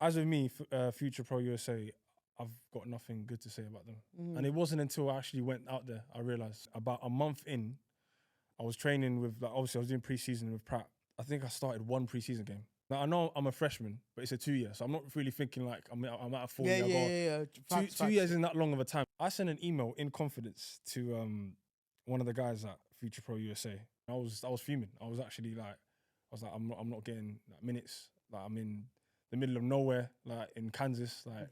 as with me, Future Pro USA, I've got nothing good to say about them. And it wasn't until I actually went out there, I realised about a month in, I was training with, like, obviously I was doing pre-season with Pratt. I think I started one pre-season game. Now I know I'm a freshman, but it's a 2 year, so I'm not really thinking like I'm at a 4 year. Yeah. Facts. 2 years isn't that long of a time. I sent an email in confidence to one of the guys at Future Pro USA. I was fuming. I was like, I'm not getting like, minutes. Like I'm in the middle of nowhere, like in Kansas. Like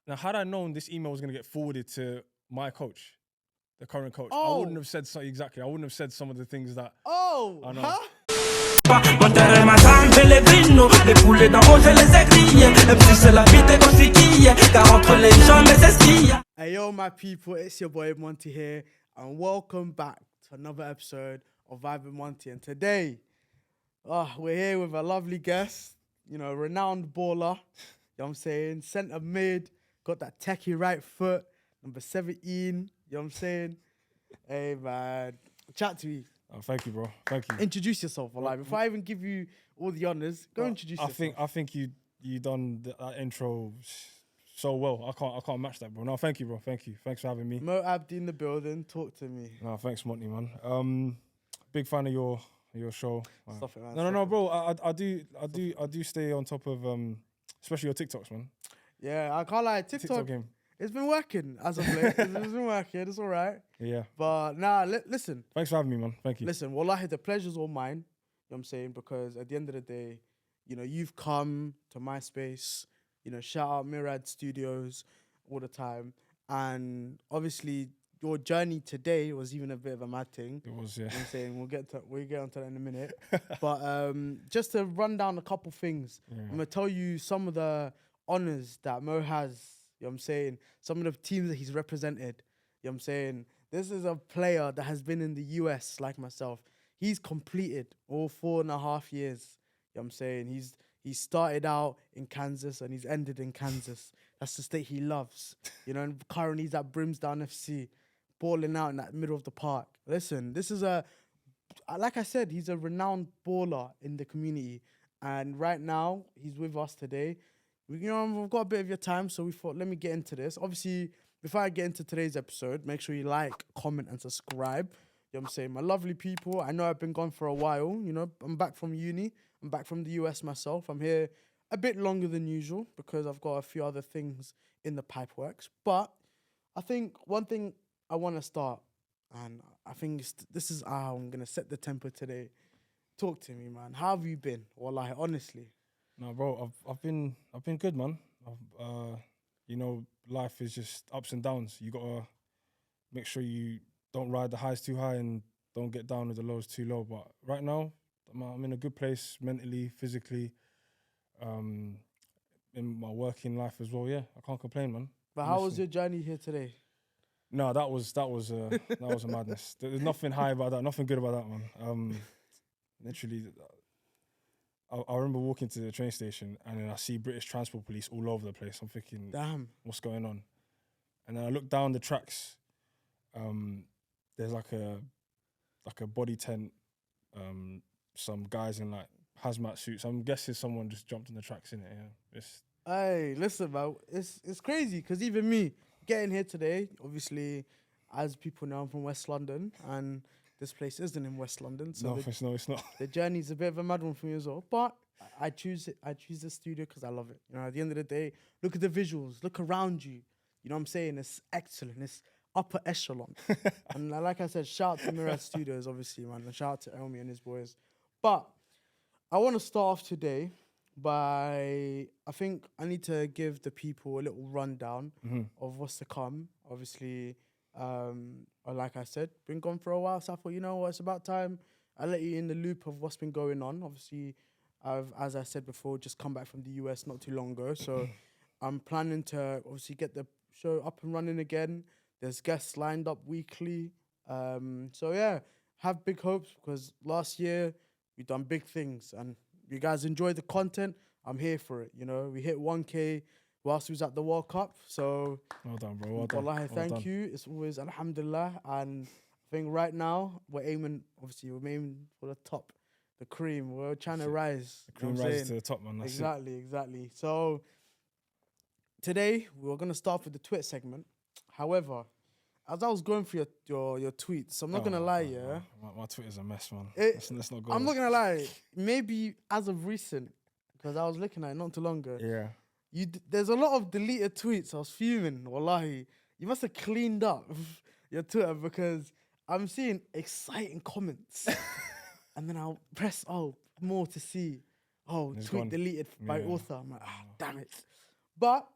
now, had I known this email was gonna get forwarded to my coach, the current coach, I wouldn't have said so exactly. I wouldn't have said some of the things that I know. Huh? Hey yo, my people, it's your boy Monti here, and welcome back to another episode of Vibe with Monti. And today, we're here with a lovely guest, renowned baller, you know what I'm saying, centre mid, got that techie right foot, number 17, you know what I'm saying. Hey man, chat to me. Oh, thank you, bro. Thank you. Introduce yourself, like before I even give you all the honors, introduce yourself. I think you done that intro so well. I can't match that, bro. No, thank you, bro. Thank you. Thanks for having me. Mo Abdi in the building. Talk to me. No, thanks, Monty, man. Big fan of your show. Stop it, man. No, bro. I do stay on top of especially your TikToks, man. Yeah, I can't lie. TikTok game. It's been working as of late. It's been working. It's all right. Yeah. But nah, listen. Thanks for having me, man. Thank you. Listen, wallahi, the pleasure's all mine. You know what I'm saying? Because at the end of the day, you've come to my space. Shout out Mirad Studios all the time. And obviously, your journey today was even a bit of a mad thing. It was, yeah. You know what I'm saying? We'll get onto that in a minute. But just to run down a couple things, I'm going to tell you some of the honors that Mo has. You know what I'm saying? Some of the teams that he's represented. You know what I'm saying? This is a player that has been in the US like myself. He's completed all 4.5 years. You know what I'm saying? He started out in Kansas and he's ended in Kansas. That's the state he loves. And currently he's at Brimsdown FC, balling out in that middle of the park. Listen, this is like I said, he's a renowned baller in the community. And right now, he's with us today. We've got a bit of your time, so we thought, let me get into this. Obviously, before I get into today's episode, make sure you like, comment, and subscribe. You know what I'm saying? My lovely people, I know I've been gone for a while. I'm back from uni. I'm back from the US myself. I'm here a bit longer than usual because I've got a few other things in the pipeworks. But I think one thing I want to start, and I think this is how I'm going to set the tempo today. Talk to me, man. How have you been? Wallahi, honestly. No, bro, I've been good, man. Life is just ups and downs. You gotta make sure you don't ride the highs too high and don't get down with the lows too low. But right now, I'm in a good place mentally, physically, in my working life as well. Yeah, I can't complain, man. But how was your journey here today? No, that was a madness. There's nothing high about that, nothing good about that, man. Literally. I remember walking to the train station and then I see British Transport Police all over the place. I'm thinking, damn, what's going on? And then I look down the tracks. There's like a body tent. Some guys in like hazmat suits. I'm guessing someone just jumped on the tracks in it. Yeah. Hey, listen, man. It's crazy because even me getting here today, obviously, as people know, I'm from West London and this place isn't in West London, so it's not. The journey's a bit of a mad one for me as well. But I choose it. I choose the studio because I love it. At the end of the day, look at the visuals. Look around you. You know what I'm saying? It's excellent. It's upper echelon. And like I said, shout out to Mirad Studios, obviously, man. And shout out to Elmi and his boys. But I want to start off today by, I think I need to give the people a little rundown of what's to come. Obviously, like I said, been gone for a while, so I thought, it's about time I let you in the loop of what's been going on. Obviously, I've, as I said before, just come back from the US not too long ago, so I'm planning to obviously get the show up and running again. There's guests lined up weekly, so yeah, have big hopes because last year we done big things and you guys enjoy the content. I'm here for it. We hit 1K whilst we was at the World Cup, so well done, bro. Well done. Wallahi, thank you. It's always alhamdulillah, and I think right now we're aiming for the top, the cream. We're trying to rise. The cream rises to the top, man. That's exactly. So today we're gonna start with the Twitter segment. However, as I was going through your tweets, I'm not gonna lie, yeah. My Twitter's a mess, man. It, Let's not go. I'm not gonna lie. Maybe as of recent, because I was looking at it not too long ago. Yeah. There's a lot of deleted tweets. I was fuming. Wallahi, you must have cleaned up your Twitter because I'm seeing exciting comments, and then I'll press more to see. It's Tweet gone. deleted by Yeah. author. I'm like, damn it. But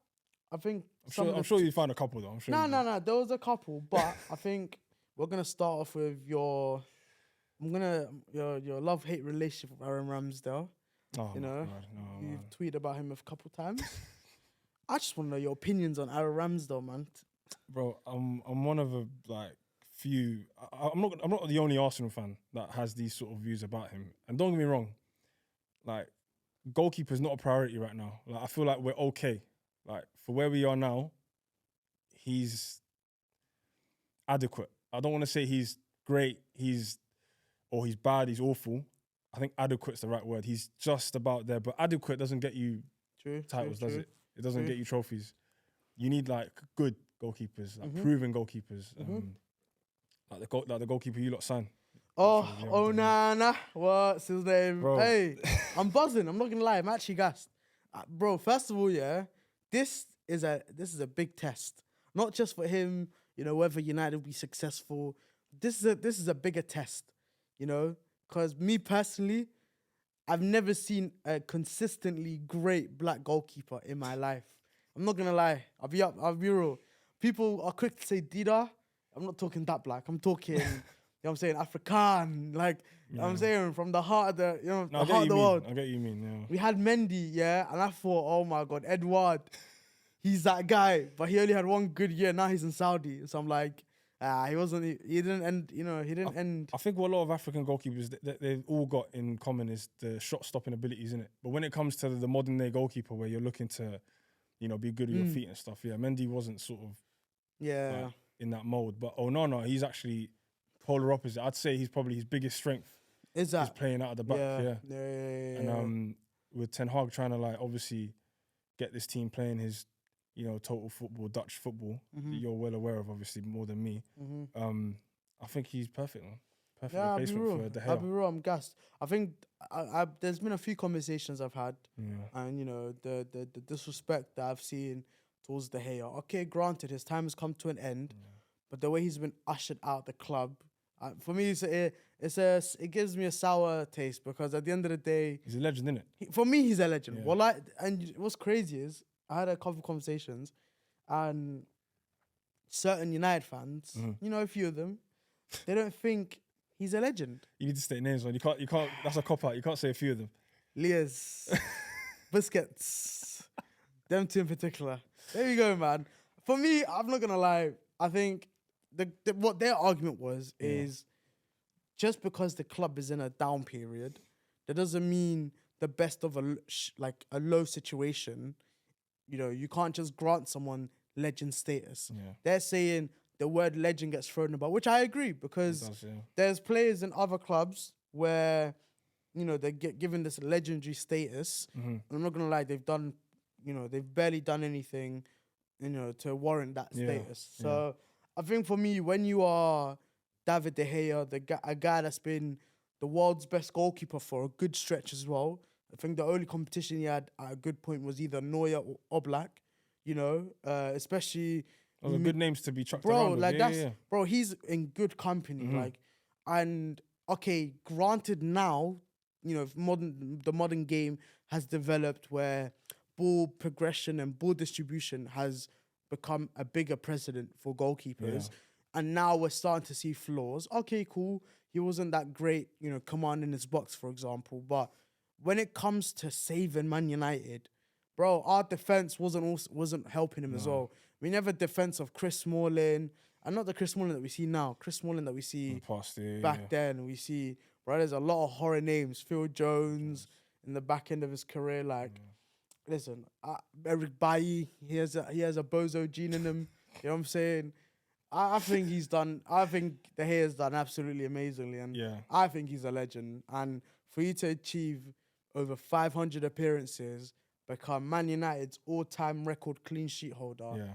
I think I'm sure you find a couple though. I'm sure. No. There was a couple, but I think we're gonna start off with your love-hate relationship with Aaron Ramsdale. Oh, You know, God, no, you've man. tweeted about him a couple times. I just want to know your opinions on Aaron Ramsdale, man. Bro, I'm one of a few. I'm not the only Arsenal fan that has these sort of views about him. And don't get me wrong, like goalkeeper's not a priority right now. Like I feel like we're okay. Like for where we are now, he's adequate. I don't want to say he's great. He's bad. He's awful. I think adequate's the right word. He's just about there, but adequate doesn't get you titles, does it? It doesn't get you trophies. You need like good goalkeepers, like proven goalkeepers, like the goalkeeper you lot signed. Nana, what's his name? Bro. Hey, I'm buzzing. I'm not gonna lie. I'm actually gassed, bro. First of all, yeah, this is a big test, not just for him. You know, whether United will be successful. This is a bigger test. You know, because me personally, I've never seen a consistently great black goalkeeper in my life. I'm not gonna lie. I'll be real. People are quick to say Dida. I'm not talking that black. I'm talking, you know what I'm saying, African. Like, I'm saying from the heart of the, the heart of the world. I get what you mean, yeah. We had Mendy, yeah, and I thought, oh my God, Edward, he's that guy. But he only had one good year. Now he's in Saudi. So I'm like, he didn't end. I think what a lot of African goalkeepers they've all got in common is the shot stopping abilities, isn't it? But when it comes to the modern day goalkeeper where you're looking to, be good with your feet and stuff, yeah, Mendy wasn't sort of like, in that mode. But he's actually polar opposite. I'd say he's probably his biggest strength is playing out of the back, yeah. And with Ten Hag trying to like obviously get this team playing his total football, Dutch football, that you're well aware of, obviously, more than me. I think he's perfect, man. Perfect replacement for De Gea. I'll be real, I'm gassed. I think there's been a few conversations I've had, and, the disrespect that I've seen towards De Gea. Okay, granted, his time has come to an end, but the way he's been ushered out the club, for me, it gives me a sour taste because at the end of the day... He's a legend, isn't it? For me, he's a legend. Yeah. Well, and what's crazy is, I had a couple of conversations, and certain United fans, a few of them, they don't think he's a legend. You need to state names, man. You can't. That's a cop out. You can't say a few of them. Lias, Busquets, them two in particular. There you go, man. For me, I'm not gonna lie. I think what their argument was is just because the club is in a down period, that doesn't mean the best of a low situation. You can't just grant someone legend status. Yeah. They're saying the word legend gets thrown about, which I agree because there's players in other clubs where, they get given this legendary status. And I'm not gonna lie, they've barely done anything, to warrant that status. So I think for me, when you are David De Gea, a guy that's been the world's best goalkeeper for a good stretch as well. I think the only competition he had at a good point was either Neuer or Oblak, especially... Those are good names to be chucked around with. Bro, he's in good company. Granted now, the modern game has developed where ball progression and ball distribution has become a bigger precedent for goalkeepers. And now we're starting to see flaws. Okay, cool. He wasn't that great, commanding his box, for example, but when it comes to saving Man United, bro, our defense wasn't helping him as well. We never defense of Chris Smalling, and not the Chris Smalling that we see now. Chris Smalling that we see back then. We see, bro, there's a lot of horror names. Phil Jones in the back end of his career. Listen, Eric Bailly, he has a bozo gene in him. You know what I'm saying? I think he's done. I think De Gea's done absolutely amazingly, and I think he's a legend. And for you to achieve over 500 appearances, become Man United's all-time record clean sheet holder, Yeah.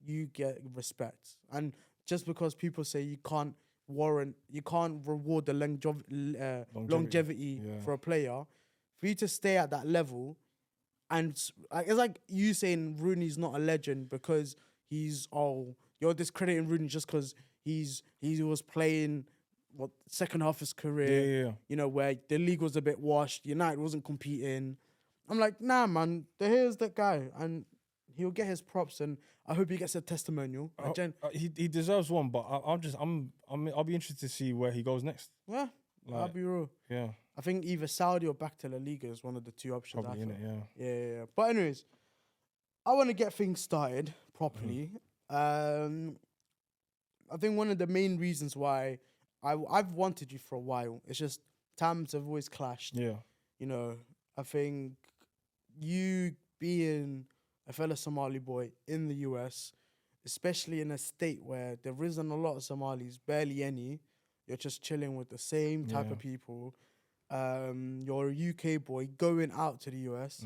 you get respect. And just because people say you can't reward the longevity Yeah. for a player, for you to stay at that level, and it's like you saying Rooney's not a legend because you're discrediting Rooney just because he was playing second half of his career, Yeah. you know, where the league was a bit washed, United wasn't competing. I'm like, nah, man, here's that guy, and he'll get his props, and I hope he gets a testimonial. He deserves one, but I'll be interested to see where he goes next. Yeah, I'll be real. Yeah, I think either Saudi or back to La Liga is one of the two options. probably in it. Yeah. Yeah. But anyways, I want to get things started properly. I think one of the main reasons why I've wanted you for a while, it's just times have always clashed. Yeah. You know, I think you being a fellow Somali boy in the US, especially in a state where there isn't a lot of Somalis, barely any, you're just chilling with the same type of people. You're a UK boy going out to the US.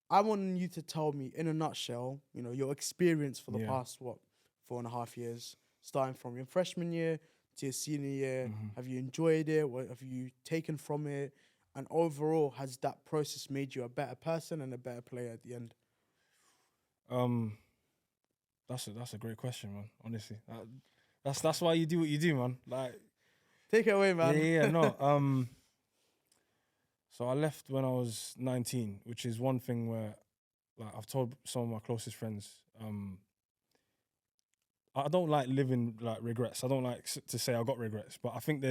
I want you to tell me in a nutshell, you know, your experience for the past 4.5 years, starting from your freshman year to your senior year. Have you enjoyed it? What have you taken from it? And overall, has that process made you a better person and a better player at the end? That's a great question, man. Honestly, that's why you do what you do, man. Like, take it away, man. Yeah. No. So I left when I was 19, which is one thing where, like, I've told some of my closest friends, I don't like living like regrets. I don't like to say I got regrets, but I think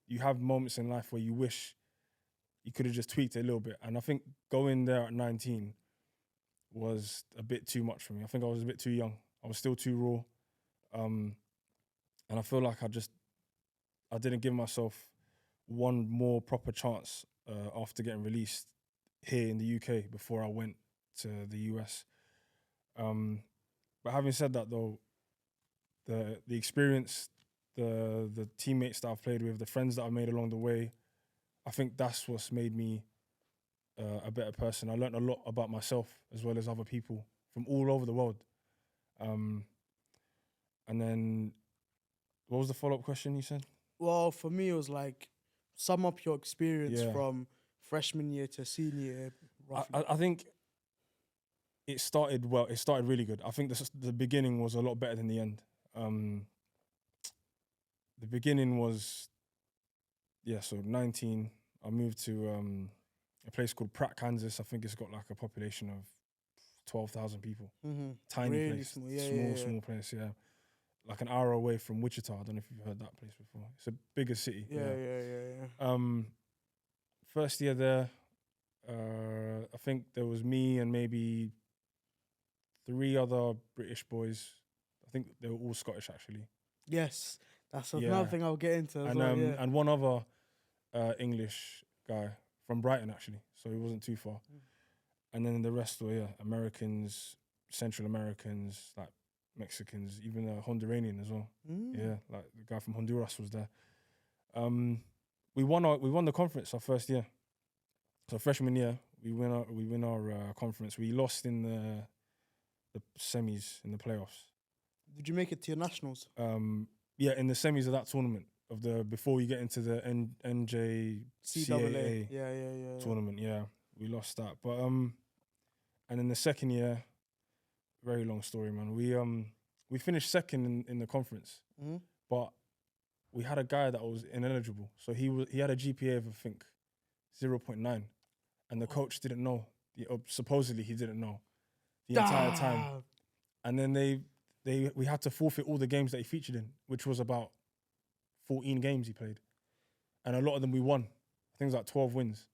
you have moments in life where you wish you could have just tweaked it a little bit. And I think going there at 19 was a bit too much for me. I think I was a bit too young. I was still too raw. And I feel like I didn't give myself one more proper chance after getting released here in the UK before I went to the US. But having said that, though, the experience, the teammates that I've played with, the friends that I've made along the way, I think that's what's made me a better person. I learned a lot about myself as well as other people from all over the world. And then, what was the follow-up question you said? Well, for me, it was like, sum up your experience from freshman year to senior year. I think it started well. It started really good. I think the beginning was a lot better than the end. The beginning was, so 19, I moved to a place called Pratt, Kansas. I think it's got like a population of 12,000 people. Tiny really place. Small place, yeah. Like an hour away from Wichita. I don't know if you've heard that place before. It's a bigger city. Yeah. First year there, I think there was me and maybe 3 other British boys. I think they were all Scottish, actually. Yes, that's another thing I'll get into as well. And one other English guy from Brighton, actually. So he wasn't too far. And then the rest were Americans, Central Americans, like Mexicans, even a Honduranian as well. Yeah, like the guy from Honduras was there. We won the conference our first year. So freshman year, we win our conference. We lost in the semis in the playoffs. Did you make it to your nationals? Yeah, in the semis of that tournament before you get into the NJCAA tournament. Yeah, we lost that. But and in the second year, very long story, man. We finished second in the conference, but we had a guy that was ineligible. So he had a GPA of, I think, 0.9, and the coach didn't know. Supposedly he didn't know the entire time. And then we had to forfeit all the games that he featured in, which was about 14 games he played, and a lot of them we won. I think it was like 12 wins,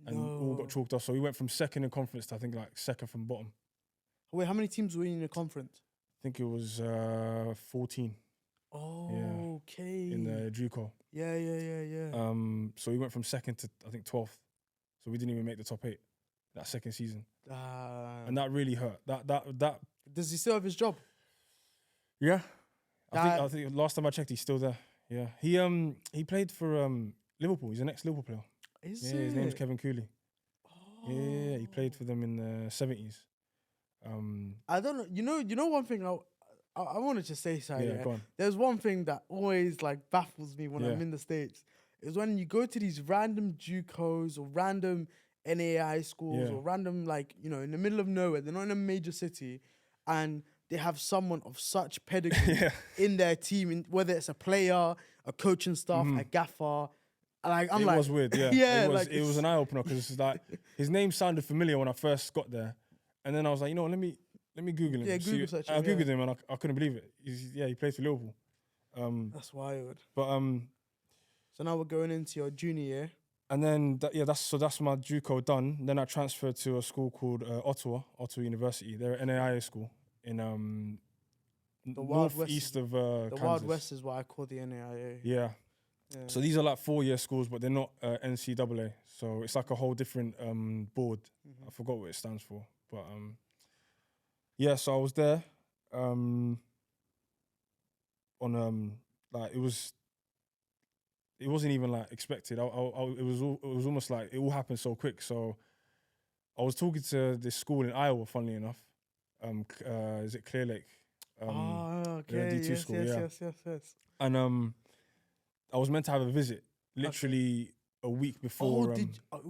and all got chalked off. So we went from second in conference to, I think, like second from bottom. Wait, how many teams were in the conference? I think it was 14. Oh, okay. In the JUCO. Yeah. So we went from second to, I think, 12th. So we didn't even make the top 8 that second season. And that really hurt. That. Does he still have his job? Yeah. I think last time I checked, he's still there. Yeah. He played for Liverpool. He's an ex-Liverpool player. Is his name's Kevin Cooley. Yeah, he played for them in the 70s. I don't know. You know one thing I wanted to say, sorry. Yeah, go on. There's one thing that always like baffles me when Yeah. I'm in the States is when you go to these random JUCOs or random NAI schools Yeah. or random in the middle of nowhere. They're not in a major city, and they have someone of such pedigree Yeah. in their team, whether it's a player, a coaching staff, a gaffer. It was weird, yeah. yeah, it was an eye opener because it's like his name sounded familiar when I first got there, and then I was like, let me Google him. Yeah, see Google it. search I him, googled yeah. him and I couldn't believe it. He played for Liverpool. That's wild. But So now we're going into your junior year. and then that's my JUCO done. Then I transferred to a school called Ottawa University. They're an NAIA school in The Wild West northeast of The Kansas. Wild West is what I call the NAIA. Yeah. Yeah. So these are like 4-year schools, but they're not NCAA. So it's like a whole different board. I forgot what it stands for, but yeah. So I was there on like it wasn't even like expected. It was almost like it all happened so quick. So I was talking to this school in Iowa, funnily enough. Is it Clear Lake? Okay. D2 Yes, school, yes, yeah. yes. And I was meant to have a visit literally a week before.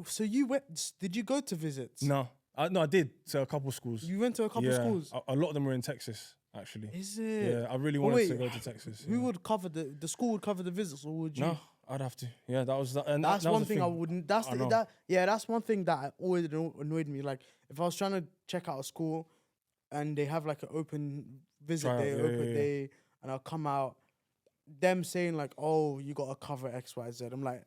So you went? Did you go to visits? No, I did to a couple schools. You went to a couple schools. A lot of them were in Texas, actually. Is it? Yeah, I really wanted to go to Texas. Who would cover the school would cover the visits, or would you? No, I'd have to. Yeah, that was that. And that's that one was the thing I wouldn't. That's one thing that always annoyed me. Like if I was trying to check out a school, and they have like an open visit day, and I'll come out. Them saying like, "Oh, you got to cover X, Y, Z." I'm like,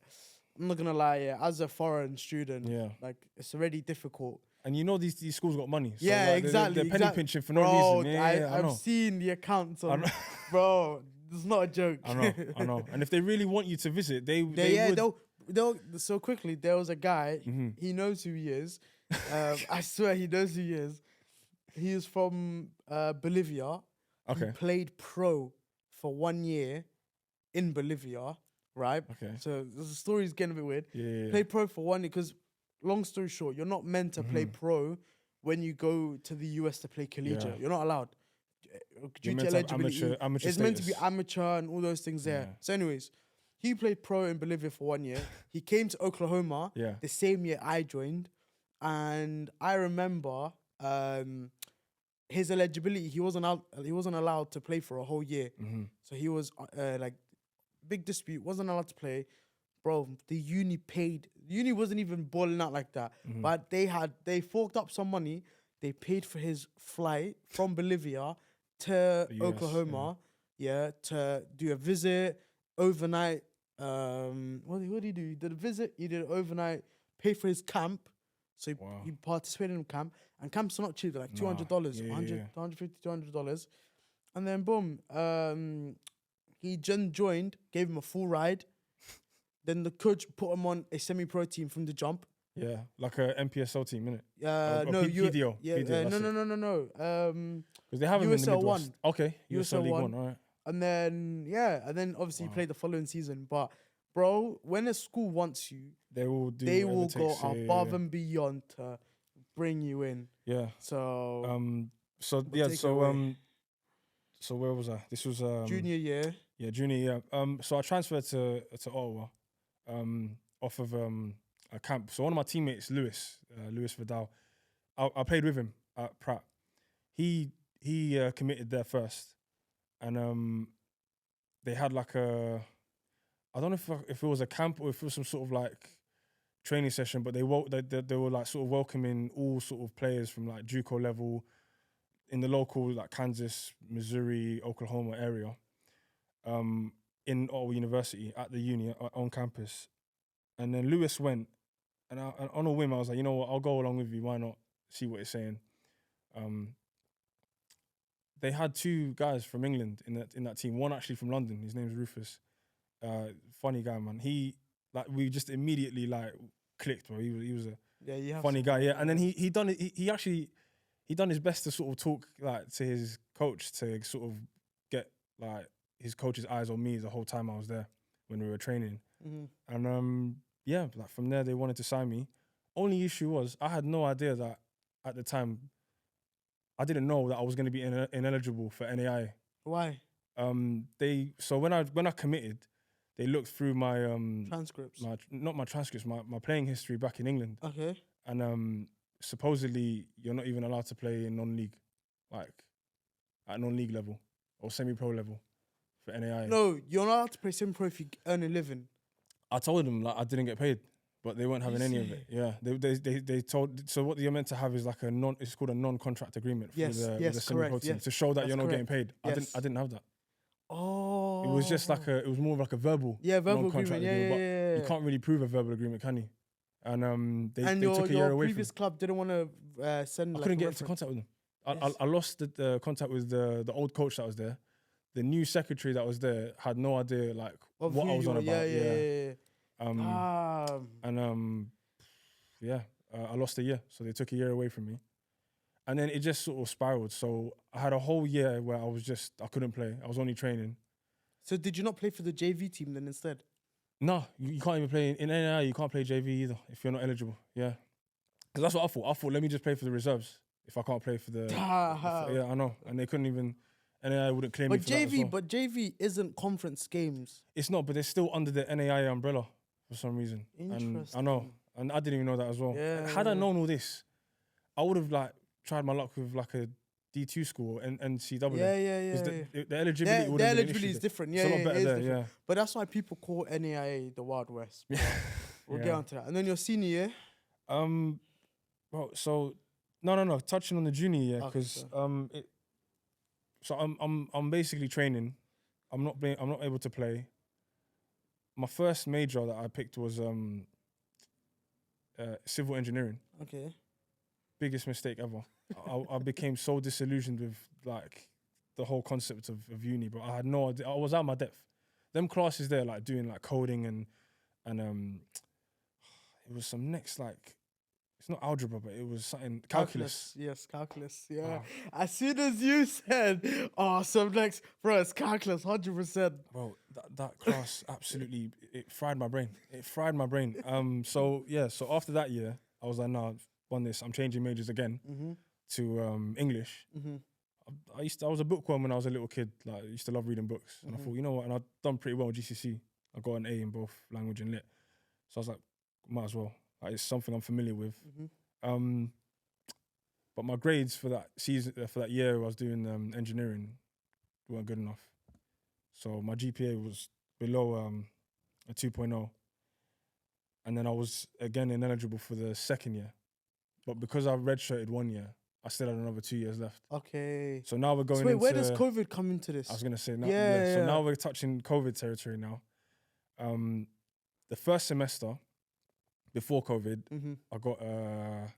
I'm not gonna lie. Yeah, as a foreign student, like it's already difficult. And these schools got money. So yeah, like, exactly. They're penny pinching for no reason. Yeah, I've seen the accounts on. Bro, it's not a joke. I know. And if they really want you to visit, they would. They'll so quickly. There was a guy. He knows who he is. I swear he knows who he is. He is from Bolivia. Okay. He played pro for 1 year in Bolivia, right? Okay. So the story's getting a bit weird. Yeah. Play pro for 1 year because, long story short, you're not meant to play pro when you go to the US to play collegiate. Yeah. You're not allowed. Due to eligibility, it's meant to be amateur and all those things there. Yeah. So anyways, he played pro in Bolivia for 1 year. He came to Oklahoma the same year I joined. And I remember his eligibility, he wasn't allowed to play for a whole year. So he was like big dispute, wasn't allowed to play. Bro, the uni wasn't even balling out like that. But they forked up some money. They paid for his flight from Bolivia to Oklahoma, to do a visit overnight. What did he do? He did a visit, he did an overnight, paid for his camp. So he participated in camp. And camps are not cheap. They're like $200, $150, $200. And then boom, he joined, gave him a full ride. Then the coach put him on a semi-pro team from the jump. Yeah, like a MPSL team, innit? PDO. PDO, No. Because they have him in the USL Midwest. 1. Okay, USL League 1, all right. And then obviously he played the following season. But bro, when a school wants you, they will go above and beyond to bring you in. Yeah. So so where was I? This was junior year. Yeah, junior year. So I transferred to Ottawa, off of a camp. So one of my teammates, Lewis Vidal, I played with him at Pratt. He committed there first, and they had like I don't know if it was a camp or if it was some sort of like training session, but they were like sort of welcoming all sort of players from like JUCO level in the local like Kansas, Missouri, Oklahoma area, in Ottawa University at the uni on campus. And then Lewis went, and on a whim I was like, you know what, I'll go along with you. Why not? See what it's saying. They had 2 guys from England in that team. One actually from London. His name's Rufus. Funny guy, man. We just immediately like clicked, bro. He was a funny guy, yeah. And then he done his best to sort of talk like to his coach to sort of get like his coach's eyes on me the whole time I was there when we were training. And like from there they wanted to sign me. Only issue was I had no idea that at the time. I didn't know that I was going to be ineligible for NAI. Why? So when I committed, they looked through my Transcripts. not my transcripts, my playing history back in England. Okay. And supposedly you're not even allowed to play in non-league, like at non-league level or semi-pro level for NAI. No, you're not allowed to play semi-pro if you earn a living. I told them like I didn't get paid, but they weren't having any of it. Yeah, they told. So what you're meant to have is like it's called a non-contract agreement with the semi-pro team to show that you're not getting paid. Yes. I didn't have that. Oh. It was just like it was more of like a verbal verbal non-contract agreement. But you can't really prove a verbal agreement, can you? And they took a year your away previous club didn't want to send. I couldn't get into contact with them. I lost the contact with the old coach that was there. The new secretary that was there had no idea like what I was on about. I lost a year, so they took a year away from me, and then it just sort of spiraled. So I had a whole year where I couldn't play. I was only training. So did you not play for the JV team then instead? No, you can't even play in NAI. You can't play JV either if you're not eligible. Yeah, because that's what I thought. I thought let me just play for the reserves if I can't play for the. Yeah, I know, and they couldn't even. NAI wouldn't claim me for that as well. But JV isn't conference games. It's not, but they're still under the NAI umbrella for some reason. Interesting. And I know, and I didn't even know that as well. Yeah, Had I known all this, I would have like tried my luck with like a D2 school and NCW. Yeah. The eligibility would their have been eligibility is different. Yeah, it's a lot better there, different. yeah. But that's why people call NAIA the Wild West. We'll get onto that. And then your senior year. Well, so no. Touching on the junior year because So I'm basically training. I'm not able to play. My first major that I picked was civil engineering. Okay. Biggest mistake ever. I became so disillusioned with like the whole concept of uni, bro. I had no idea. I was out of my depth. Them classes there, like doing like coding and it was some next like. It's not algebra, but it was something calculus. Yes, calculus. Yeah. As soon as you said, some next, bro, it's calculus, 100%. Bro, that class absolutely it fried my brain. So after that year, I was like, nah, I've won this. I'm changing majors again to English. I was a bookworm when I was a little kid. Like I used to love reading books, and I thought, you know what? And I'd done pretty well at GCC. I got an A in both language and lit. So I was like, might as well. Like, it's something I'm familiar with. But my grades for that season, for that year I was doing engineering weren't good enough. So my GPA was below a 2.0. And then I was again ineligible for the second year. But because I redshirted 1 year, I still had another 2 years left. Okay. So now we're going into... where does COVID come into this? I was going to say, now, So now we're touching COVID territory now. The first semester... Before COVID, I got a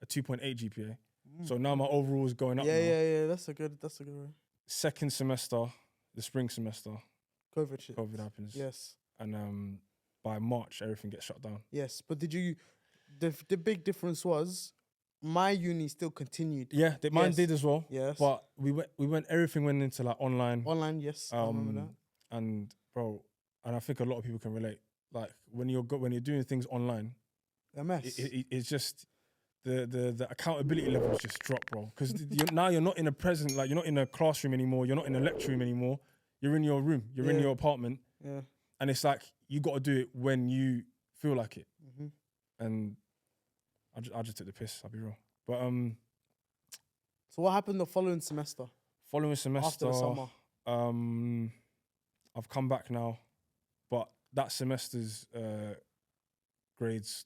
2.8 GPA. So now my overall is going up. Yeah. That's a good one. Second semester, the spring semester, COVID happens. Yes. And by March, everything gets shut down. Yes, but did you? The big difference was my uni still continued. Yeah, mine did as well. Yes. But everything went into like online. Online, yes. I remember that. And bro, and I think a lot of people can relate. Like when you're doing things online. A mess. It's just the accountability levels just drop, bro. Because now you're not in a present, like you're not in a classroom anymore. You're not in a lecture room anymore. You're in your room. You're in your apartment. Yeah. And it's like you got to do it when you feel like it. And I just took the piss. I'll be real. But So what happened the following semester? After the summer. I've come back now, but that semester's grades.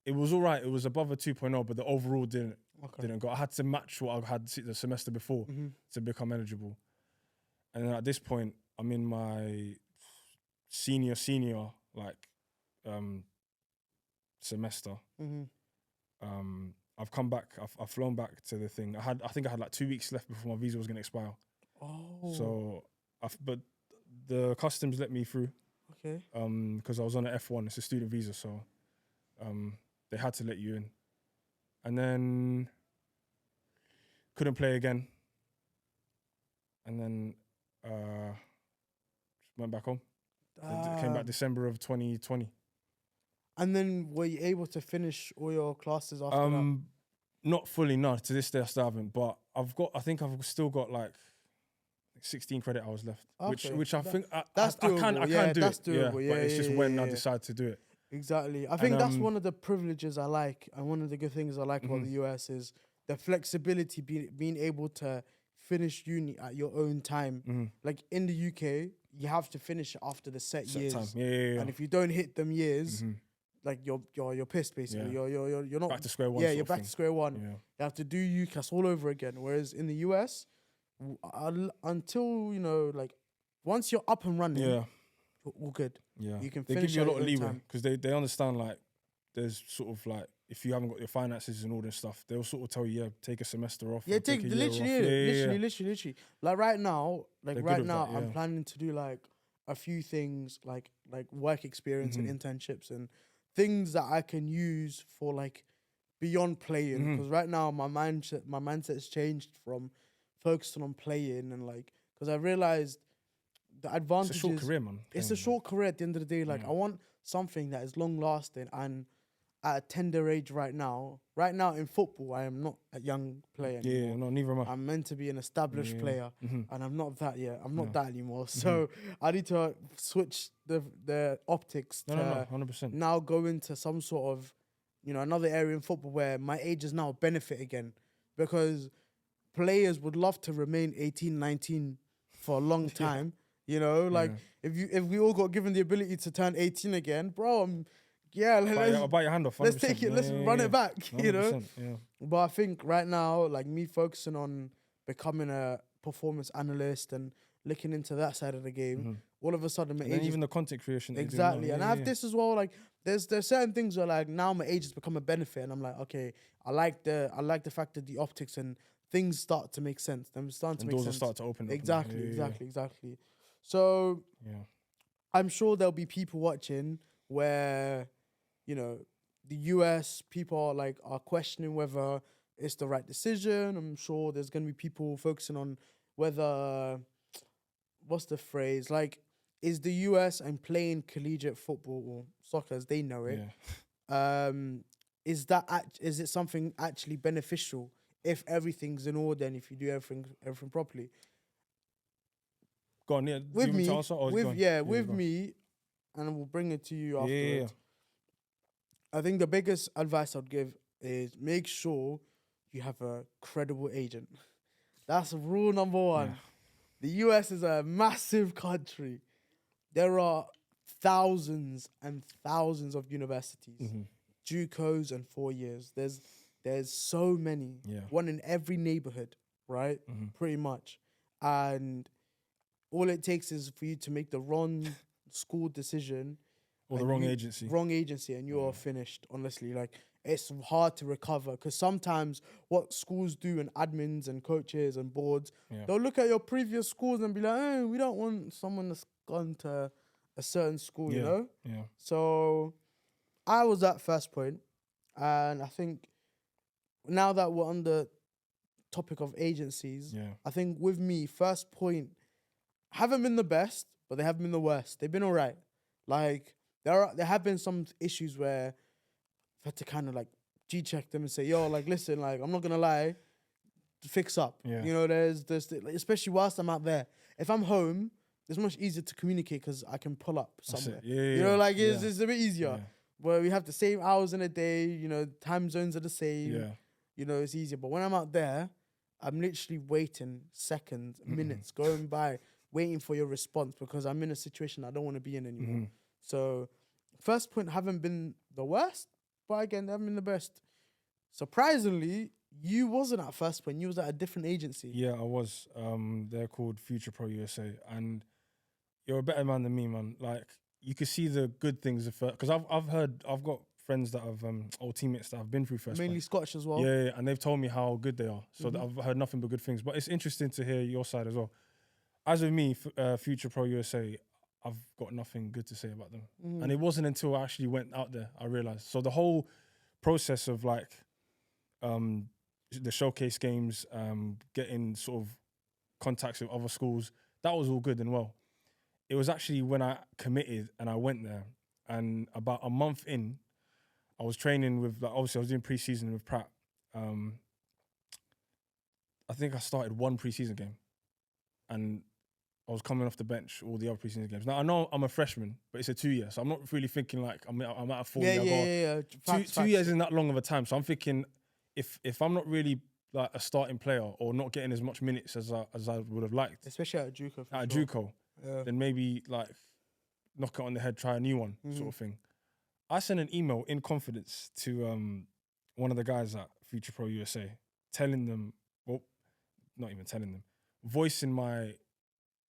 It was all right. It was above a 2.0, but the overall didn't go. I had to match what I had the semester before to become eligible. And then at this point, I'm in my senior like semester. I've come back. I've flown back to the thing. I think I had like 2 weeks left before my visa was gonna expire. Oh. So but the customs let me through. Okay. Because I was on an F1. It's a student visa, so they had to let you in. And then couldn't play again. And then went back home. Came back December of 2020. And then were you able to finish all your classes after that? Not fully, no. To this day, I still haven't. But I think I've still got like 16 credit hours left, Okay, which I think that's I doable. can Yeah, do that's it. doable. Yeah, but it's just yeah, when yeah, I yeah. decide to do it. Exactly. I think that's And, one of the privileges I like, and one of the good things I like about the US is the flexibility, being able to finish uni at your own time. Like in the UK, you have to finish it after the set years. time. Yeah. And if you don't hit them years, like you're pissed basically. Yeah. You're not Back to square one. Yeah, sort you're of back thing. to square one. Yeah. You have to do UCAS all over again. Whereas in the US, until like once you're up and running, Yeah. you're all good. Yeah. You can They finish give you a at lot of your own leeway time. because they understand like there's sort of like if you haven't got your finances and all this stuff, they'll sort of tell you, take a semester off. Yeah, or take a year literally. Like right now, They're good with that, I'm yeah. planning to do like a few things, like work experience and internships and things that I can use for like beyond playing. Because right now my mindset has changed from focusing on playing and like because I realized the advantages. It's a short career, man. It's a short career at the end of the day. Like I want something that is long lasting and at a tender age right now. Right now in football, I am not a young player anymore. Yeah, no, neither am I. I'm meant to be an established player, and I'm not that yet. I'm not that anymore. So I need to switch the optics to 100%. now go into some sort of, another area in football where my age is now a benefit again, because players would love to remain 18, 19 for a long time. If we all got given the ability to turn 18 again, bro, I'll bite your hand off. 100%. Let's take it. Let's run it back. 100%, yeah. But I think right now, like me focusing on becoming a performance analyst and looking into that side of the game, all of a sudden my age even the content creation. exactly. And I have this as well. Like there's certain things where like now my age has become a benefit, and I'm like, okay, I like the fact that the optics and things start to make sense. Them starting to make sense. Doors start to open. Exactly. So I'm sure there'll be people watching where, the US people are questioning whether it's the right decision. I'm sure there's going to be people focusing on whether, what's the phrase? Like, is the US and playing collegiate football or soccer as they know it, is it something actually beneficial if everything's in order and if you do everything properly? Go on, yeah. With me, and we'll bring it to you afterwards. I think the biggest advice I'd give is make sure you have a credible agent. That's rule number one. Yeah. The US is a massive country. There are thousands and thousands of universities, JUCOs and 4 years. There's so many, one in every neighborhood, right? Pretty much. And all it takes is for you to make the wrong school decision or the wrong agency, and you are finished. Honestly, like it's hard to recover because sometimes what schools do and admins and coaches and boards, they'll look at your previous schools and be like, "Hey, we don't want someone that's gone to a certain school," you know. Yeah. So I was at first point, and I think now that we're on the topic of agencies, I think with me, first point haven't been the best, but they haven't been the worst. They've been all right. Like there have been some issues where I've had to kind of like G-check them and say, yo, like listen, like I'm not gonna lie, fix up. Yeah. There's like, especially whilst I'm out there. If I'm home, it's much easier to communicate because I can pull up somewhere. It's a bit easier. Yeah. Where we have the same hours in a day, time zones are the same. It's easier. But when I'm out there, I'm literally waiting seconds, minutes, going by, waiting for your response because I'm in a situation I don't want to be in anymore. So first point haven't been the worst, but again, they haven't been the best. Surprisingly, you wasn't at first point. You was at a different agency. Yeah, I was. They're called Future Pro USA. And you're a better man than me, man. Like, you could see the good things because I've got friends that have old teammates that have been through first mainly point. Scotch as well. Yeah, and they've told me how good they are. So I've heard nothing but good things. But it's interesting to hear your side as well. As with me, Future Pro USA, I've got nothing good to say about them. And it wasn't until I actually went out there I realized. So the whole process of like the showcase games, getting sort of contacts with other schools, that was all good and well. It was actually when I committed and I went there, and about a month in, I was training with, like, obviously I was doing pre-season with Pratt. I think I started one pre-season game, and I was coming off the bench all the other pre-season games. Now I know I'm a freshman, but it's a 2-year, so I'm not really thinking like I'm at a 4-year. Yeah. Facts, 2 years isn't that long of a time, so I'm thinking if I'm not really like a starting player or not getting as much minutes as I would have liked, especially at JUCO. JUCO, then maybe like knock it on the head, try a new one, sort of thing. I sent an email in confidence to one of the guys at Future Pro USA, telling them, well, not even telling them, voicing my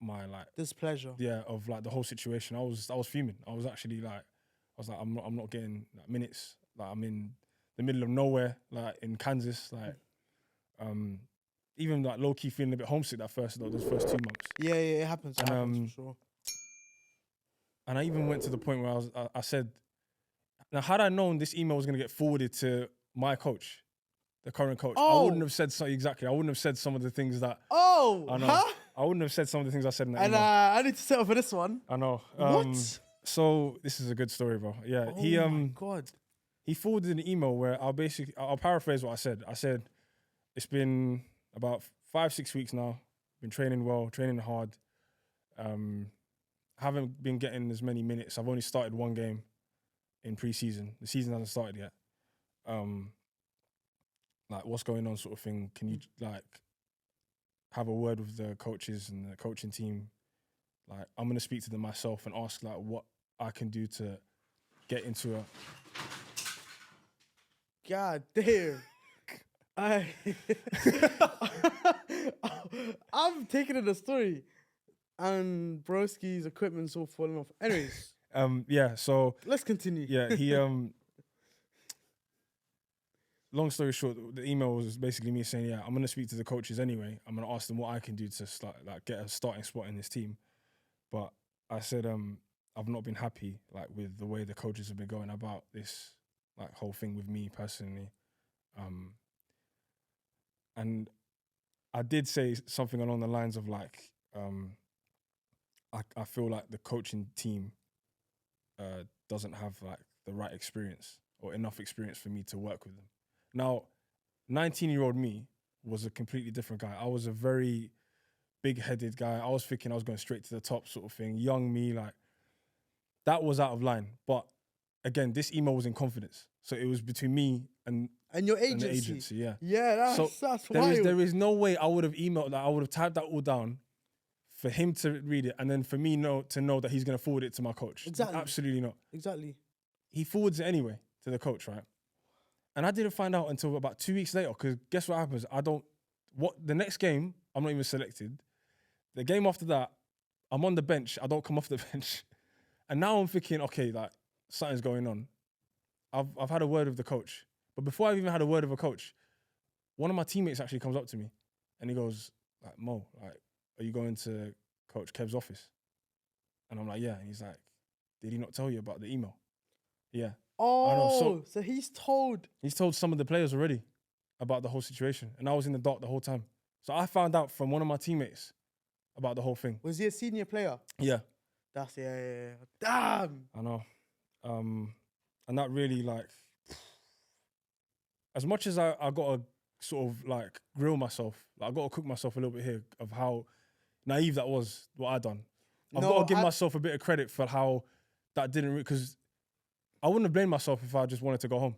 like displeasure. Yeah, of like the whole situation. I was fuming. I was like, I'm not getting like minutes. Like I'm in the middle of nowhere, like in Kansas, like even like low key feeling a bit homesick those first 2 months. Yeah, it happens. It happens for sure. And I even went to the point where I said, now had I known this email was gonna get forwarded to my coach, the current coach, I wouldn't have said so exactly. I wouldn't have said some of the things that. I know. Huh? I wouldn't have said some of the things I said in that and email. I need to settle for this one. I know. What? So this is a good story, bro. Yeah. Oh my God. He forwarded an email where I'll paraphrase what I said. I said, it's been about 5-6 weeks now. Been training well, training hard. Haven't been getting as many minutes. I've only started one game in pre-season. The season hasn't started yet. Like what's going on, sort of thing. Can you like have a word with the coaches and the coaching team? Like I'm gonna speak to them myself and ask like what I can do to get into a. God damn. I'm taking in the story, and broski's equipment's all falling off. Anyways. Yeah. So let's continue. Yeah. He long story short, the email was basically me saying, yeah, I'm going to speak to the coaches anyway. I'm going to ask them what I can do to start, like, get a starting spot in this team. But I said, I've not been happy like with the way the coaches have been going about this like whole thing with me personally. And I did say something along the lines of like, I feel like the coaching team doesn't have like the right experience or enough experience for me to work with them. Now, 19-year-old me was a completely different guy. I was a very big-headed guy. I was thinking I was going straight to the top sort of thing. Young me, like, that was out of line. But again, this email was in confidence. So it was between me and your agency. And the agency, yeah. Yeah, that's wild. There is no way I would have emailed that. I would have typed that all down for him to read it and then for me to know that he's going to forward it to my coach. Exactly. Absolutely not. Exactly. He forwards it anyway to the coach, right? And I didn't find out until about 2 weeks later, because guess what happens? The next game, I'm not even selected. The game after that, I'm on the bench. I don't come off the bench. And now I'm thinking, okay, like, something's going on. I've had a word with the coach. But before I've even had a word with a coach, one of my teammates actually comes up to me and he goes, like, Mo, like, are you going to Coach Kev's office? And I'm like, yeah. And he's like, did he not tell you about the email? Yeah. Oh, so he's told some of the players already about the whole situation. And I was in the dark the whole time. So I found out from one of my teammates about the whole thing. Was he a senior player? Yeah. That's, yeah. Damn. I know. And that really, like, as much as I got to sort of, like, grill myself, like, I got to cook myself a little bit here of how naive that was, what I done. I've got to give myself a bit of credit for how that didn't, because I wouldn't have blamed myself if I just wanted to go home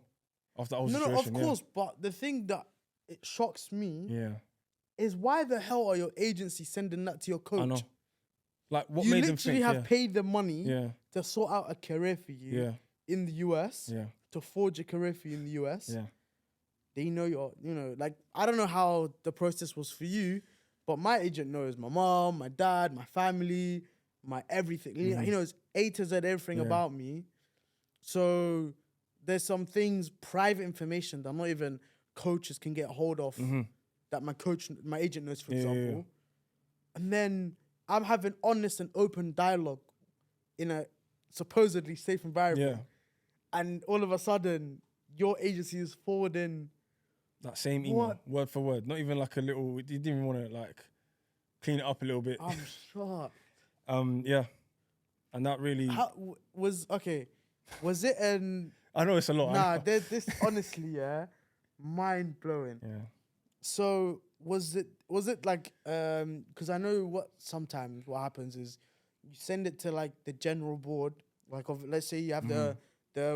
after that whole situation. No, of course. But the thing that it shocks me is why the hell are your agency sending that to your coach? I know. Like, what you made them think? You literally have paid them money to sort out a career for you in the US, to forge a career for you in the US. Yeah. They know like, I don't know how the process was for you, but my agent knows my mom, my dad, my family, my everything. He knows A to Z everything about me. So there's some things, private information that not even coaches can get hold of that my agent knows, for example. And then I'm having honest and open dialogue in a supposedly safe environment. Yeah. And all of a sudden, your agency is forwarding that same email, word for word. Not even like a little, you didn't even want to like clean it up a little bit. I'm shocked. Yeah. And that really... Was it an I know it's a lot. Nah, this honestly, yeah, mind blowing. Yeah. So was it like because I know sometimes what happens is you send it to like the general board, like of let's say you have the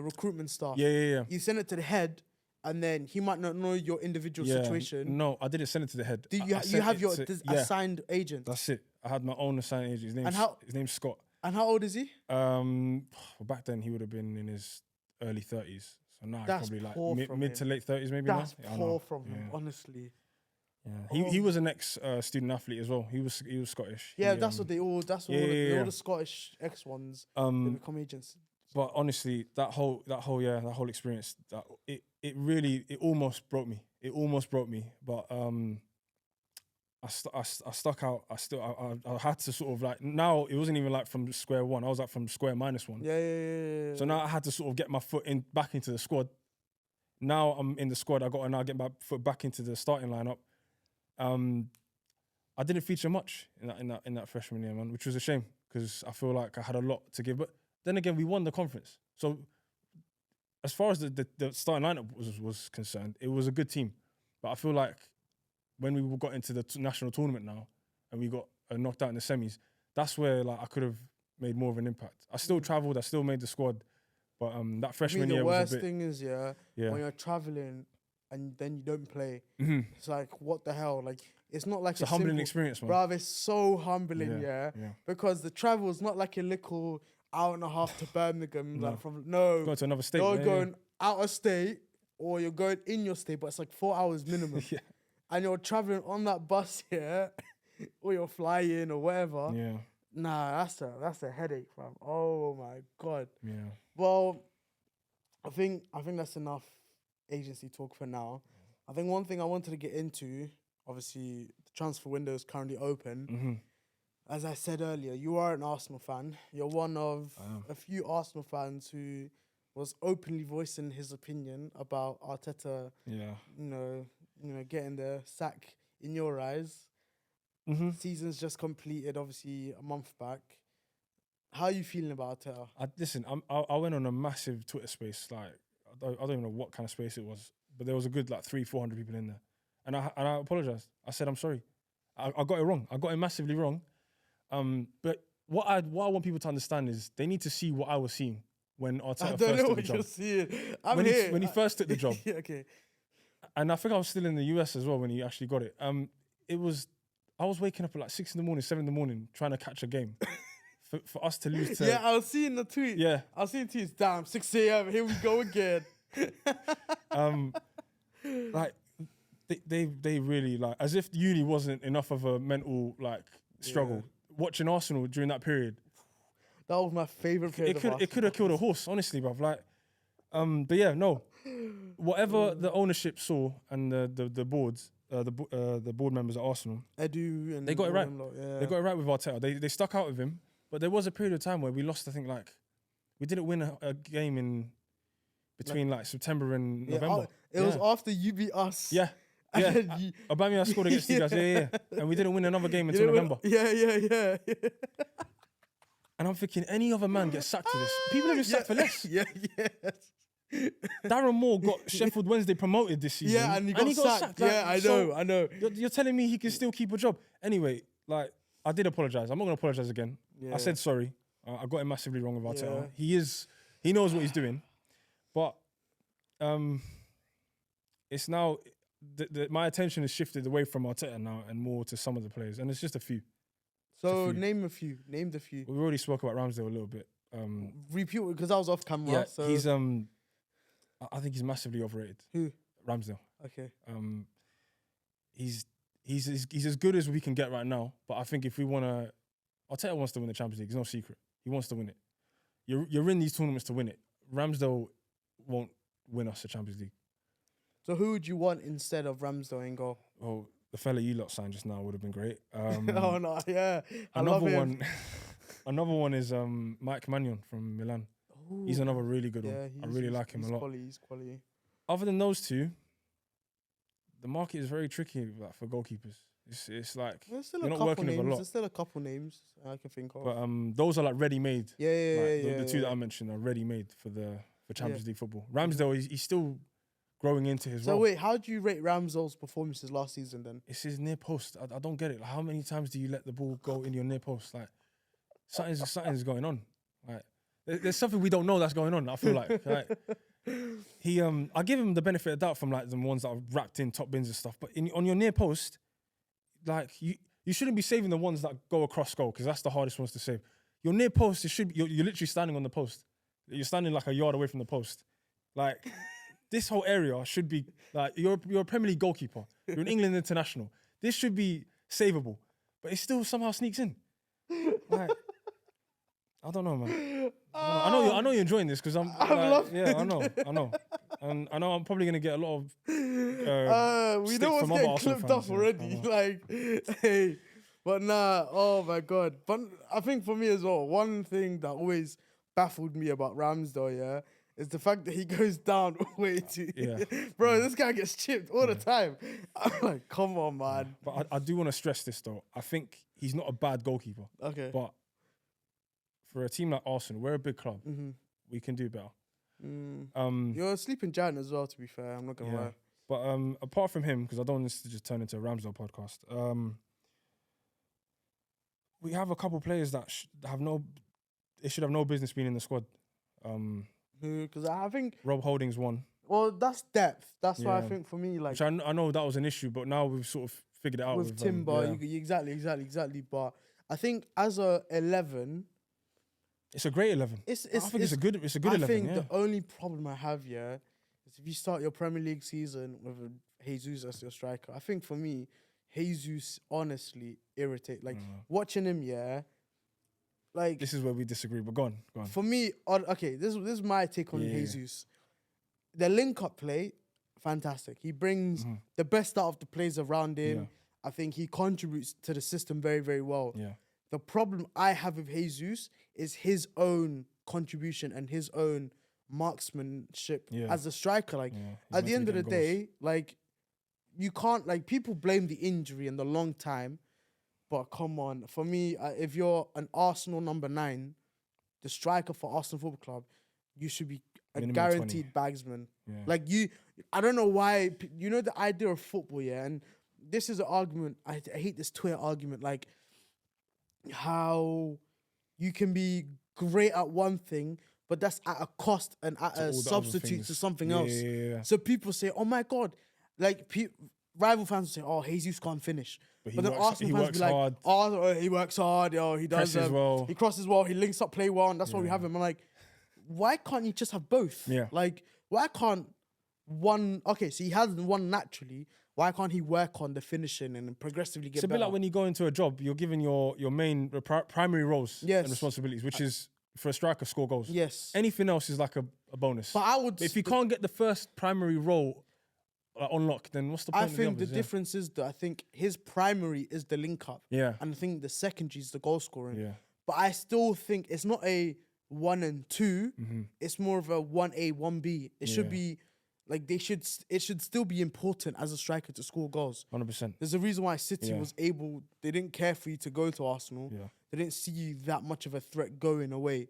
recruitment staff. Yeah. You send it to the head, and then he might not know your individual situation. No, I didn't send it to the head. Do you I have your sent it assigned agent? That's it. I had my own assigned agent. His name's Scott. And how old is he? Back then he would have been in his early 30s. So now he's probably like mid to late 30s maybe. That's now. poor from him, honestly. Yeah. He was an ex student athlete as well. He was Scottish. Yeah, that's what they all. That's all. All the Scottish ex ones. They become agents. But honestly, that whole experience, it almost broke me. It almost broke me. But I stuck out. I had to sort of like, now it wasn't even like from square one. I was like from square -1. Yeah. So now I had to sort of get my foot back into the squad. Now I'm in the squad. I got to now get my foot back into the starting lineup. I didn't feature much in that freshman year, man, which was a shame because I feel like I had a lot to give. But then again, we won the conference. So as far as the starting lineup was concerned, it was a good team. But I feel like when we got into the national tournament now and we got knocked out in the semis, that's where like I could have made more of an impact. I still travelled, I still made the squad, but that freshman year was a bit... The worst thing is, when you're travelling and then you don't play, it's like, what the hell? Like, it's not like it's a humbling experience, man. Bruv, it's so humbling, because the travel is not like a little hour and a half to Birmingham, like going to another state. You're going out of state or you're going in your state, but it's like 4 hours minimum. And you're traveling on that bus here, or you're flying or whatever. Yeah. Nah, that's a headache, fam. Oh my God. Yeah. Well, I think that's enough agency talk for now. I think one thing I wanted to get into, obviously the transfer window is currently open. As I said earlier, you are an Arsenal fan. You're one of a few Arsenal fans who was openly voicing his opinion about Arteta. Yeah. You know, getting the sack in your eyes. Season's just completed, obviously, a month back. How are you feeling about Arteta? Listen, I went on a massive Twitter space. Like, I don't even know what kind of space it was, but there was a good like 300-400 people in there, and I apologized. I said I'm sorry. I got it wrong. I got it massively wrong. But what I want people to understand is they need to see what I was seeing when Arteta first took the job. You're seeing. When he first took the job. Okay. And I think I was still in the US as well when he actually got it. I was waking up at like 6 in the morning, 7 in the morning, trying to catch a game for us to lose to... Yeah, I was seeing the tweet. Yeah. I was seeing tweets, damn, 6 a.m, here we go again. Like, they really, like, as if uni wasn't enough of a mental, like, struggle. Watching Arsenal during that period. That was my favourite period. It could have killed a horse, honestly, bruv. Like, but yeah, no. Whatever the ownership saw and the boards, the board members at Arsenal, Edu and they got it right. They got it right with Arteta. They stuck out with him, but there was a period of time where we lost. I think like we didn't win a game in between like September and November. It was after you beat us. Yeah. Aubameyang scored against you guys. Yeah. And we didn't win another game until November. Yeah. And I'm thinking, any other man gets sacked for this. People have been sacked for less. Yes. Darren Moore got Sheffield Wednesday promoted this season. Yeah, and he got sacked. Like, yeah, I know. You're telling me he can still keep a job. Anyway, like, I did apologise. I'm not going to apologise again. Yeah. I said sorry. I got him massively wrong with Arteta. Yeah. He knows what he's doing. But it's now, my attention is shifted away from Arteta now and more to some of the players. And it's just a few. So name a few. Name the few. We already spoke about Ramsdale a little bit. Repeat, because I was off camera. Yeah, so he's I think he's massively overrated. Who? Ramsdale. Okay. He's as good as we can get right now. But I think if we want to, Arteta wants to win the Champions League. It's no secret. He wants to win it. You're in these tournaments to win it. Ramsdale won't win us the Champions League. So who would you want instead of Ramsdale in goal? Oh, the fella you lot signed just now would have been great. Oh no, yeah. Another one is Mike Maignan from Milan. Ooh. He's another really good one. I really like him a lot. He's quality. Other than those two, the market is very tricky like, for goalkeepers. It's like you're not working with a lot. There's still a couple names I can think of. But those are like ready-made. Yeah. The two that I mentioned are ready-made for for Champions League football. Ramsdale, he's still growing into his role. So wait, how do you rate Ramsdale's performances last season then? It's his near post. I don't get it. Like, how many times do you let the ball go in your near post? Like, something's going on. Like, there's something we don't know that's going on. I feel like I give him the benefit of doubt from like the ones that are wrapped in top bins and stuff. But on your near post, like you shouldn't be saving the ones that go across goal because that's the hardest ones to save. Your near post, you're literally standing on the post. You're standing like a yard away from the post. Like this whole area should be like you're a Premier League goalkeeper. You're an England international. This should be savable, but it still somehow sneaks in. Like, I don't know, man. I know you're enjoying this because I'm like, yeah, I know. And I know I'm probably gonna get a lot of we know what's getting clipped up already. Like, hey, but nah, oh my god. But I think for me as well, one thing that always baffled me about Ramsdale, is the fact that he goes down way too. Yeah. Bro, this guy gets chipped all the time. I'm like, come on, man. But I do want to stress this though. I think he's not a bad goalkeeper. Okay. But for a team like Arsenal, we're a big club. Mm-hmm. We can do better. You're a sleeping giant as well, to be fair. I'm not going to lie. But apart from him, because I don't want this to just turn into a Ramsdale podcast, we have a couple players that should have no business being in the squad. Because I think Rob Holding's one. Well, that's depth. That's why I think for me, like, which I know that was an issue, but now we've sort of figured it out with Timber. Exactly. But I think as a 11, it's a great 11. I think it's a good 11. I think the only problem I have is if you start your Premier League season with Jesus as your striker. I think for me, Jesus honestly irritate. Like watching him, like this is where we disagree. But go on. For me, okay, this is my take on Jesus. The link-up play, fantastic. He brings the best out of the players around him. Yeah. I think he contributes to the system very, very well. Yeah. The problem I have with Jesus is his own contribution and his own marksmanship as a striker. Like at the end of the day, like you can't, like, people blame the injury and the long time, but come on, for me, if you're an Arsenal number 9, the striker for Arsenal Football Club, you should be a minimum guaranteed 20 bagsman. Yeah. Like I don't know why, you know the idea of football, and this is an argument, I hate this Twitter argument, like how you can be great at one thing, but that's at a cost and at a substitute to something else. Yeah. So people say, oh my God, like rival fans will say, oh, Jesus can't finish. But then Arsenal fans be like, hard. Oh, he works hard, he does well. He crosses well, he links up play well, and that's why we have him. I'm like, why can't you just have both? Yeah. Like, why can't one, okay, so he has one naturally, why can't he work on the finishing and progressively get better? It's a bit like when you go into a job, you're given your main primary roles and responsibilities, which is for a striker, score goals. Yes. Anything else is like a bonus. But if you can't get the first primary role unlocked, then what's the point? I think the difference is that I think his primary is the link up. Yeah. And I think the secondary is the goal scoring. Yeah. But I still think it's not a 1 and 2. Mm-hmm. It's more of a 1A, 1B. It should be like it should still be important as a striker to score goals. 100%. There's a reason why City was able, they didn't care for you to go to Arsenal. Yeah. They didn't see you that much of a threat going away.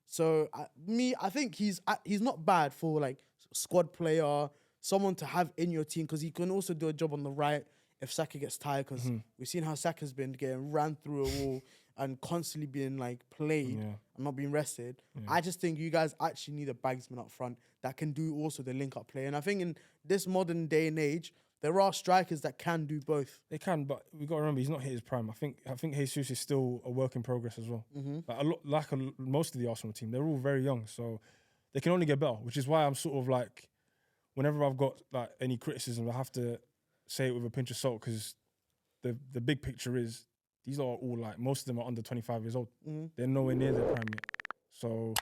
So I think he's not bad for like squad player, someone to have in your team, because he can also do a job on the right if Saka gets tired, because we've seen how Saka's been getting ran through a wall and constantly being like played and not being rested. Yeah. I just think you guys actually need a bagsman up front that can do also the link-up play. And I think in this modern day and age, there are strikers that can do both. They can, but we got to remember he's not hit his prime. I think Jesus is still a work in progress as well. Mm-hmm. Most of the Arsenal team, they're all very young, so they can only get better. Which is why I'm sort of like, whenever I've got like any criticism, I have to say it with a pinch of salt, because the big picture is these are all like, most of them are under 25 years old. Mm-hmm. They're nowhere near their prime yet. So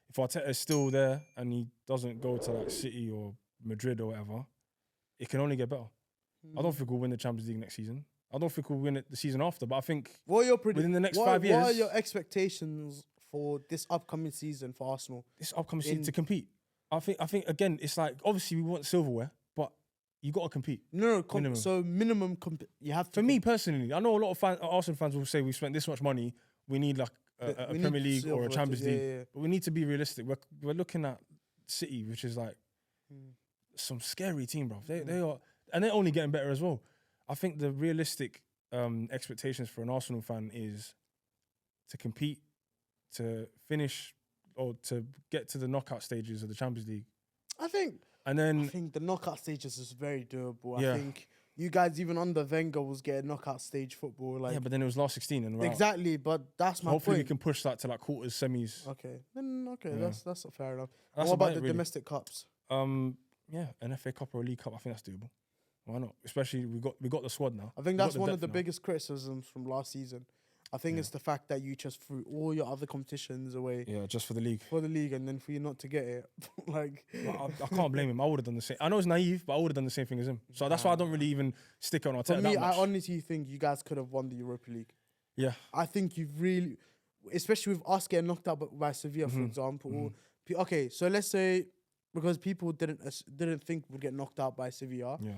if Arteta is still there and he doesn't go to like City or Madrid or whatever, it can only get better. I don't think we'll win the Champions League next season. I don't think we'll win it the season after, but I think within the next 5 years... What are your expectations for this upcoming season for Arsenal? This upcoming season to compete? I think again, it's like, obviously we want silverware, but you got to compete. Minimum. So minimum, you have to... For me personally, I know a lot of Arsenal fans will say we spent this much money, we need like a Premier League or a Champions League. But we need to be realistic. We're looking at City, which is like some scary team, bro. They are, and they're only getting better as well. I think the realistic expectations for an Arsenal fan is to compete, to finish, or to get to the knockout stages of the Champions League. I think the knockout stages is very doable. Yeah. I think you guys, even under Wenger, was getting knockout stage football. Like, Yeah, but then it was last 16 and we're out. exactly. But that's my Hopefully we point. can push that to like quarters, semis. Okay, then Yeah. that's fair enough. That's What about it, the really. domestic cups? Yeah, an FA Cup or a League Cup, I think that's doable. Why not? Especially we got the squad now. I think We that's got one of the depth now. biggest criticisms from last season. I think it's the fact that you just threw all your other competitions away Yeah, just for the league. for the league, and then for you not to get it, like, I can't blame him. I would have done the same. I know it's naive, but I would have done the same thing as him. So that's why I don't really even stick on our for that me, much. I honestly think you guys could have won the Europa League. Yeah. I think you've really, especially with us getting knocked out by Sevilla, for example. Okay, so let's say because people didn't think we'd get knocked out by Sevilla. Yeah.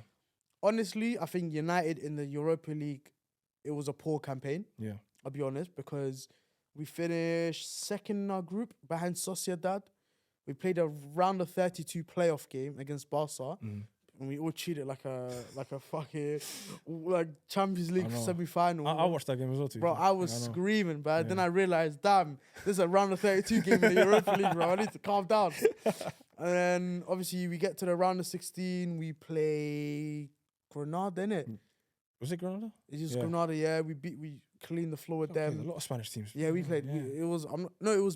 Honestly, I think United in the Europa League, it was a poor campaign. Yeah. I'll be honest, because we finished second in our group behind Sociedad. We played a round of 32 playoff game against Barca, and we all treated like a fucking like Champions League semi-final. I watched that game as well too. Bro, I was screaming, but then I realized, damn, this is a round of 32 game in the Europa League, bro. I need to calm down. And then obviously we get to the round of 16. We play Granada, innit? Was it Granada? It's just Granada, yeah. We cleaned the floor with them. A lot of Spanish teams. Yeah, we played. It was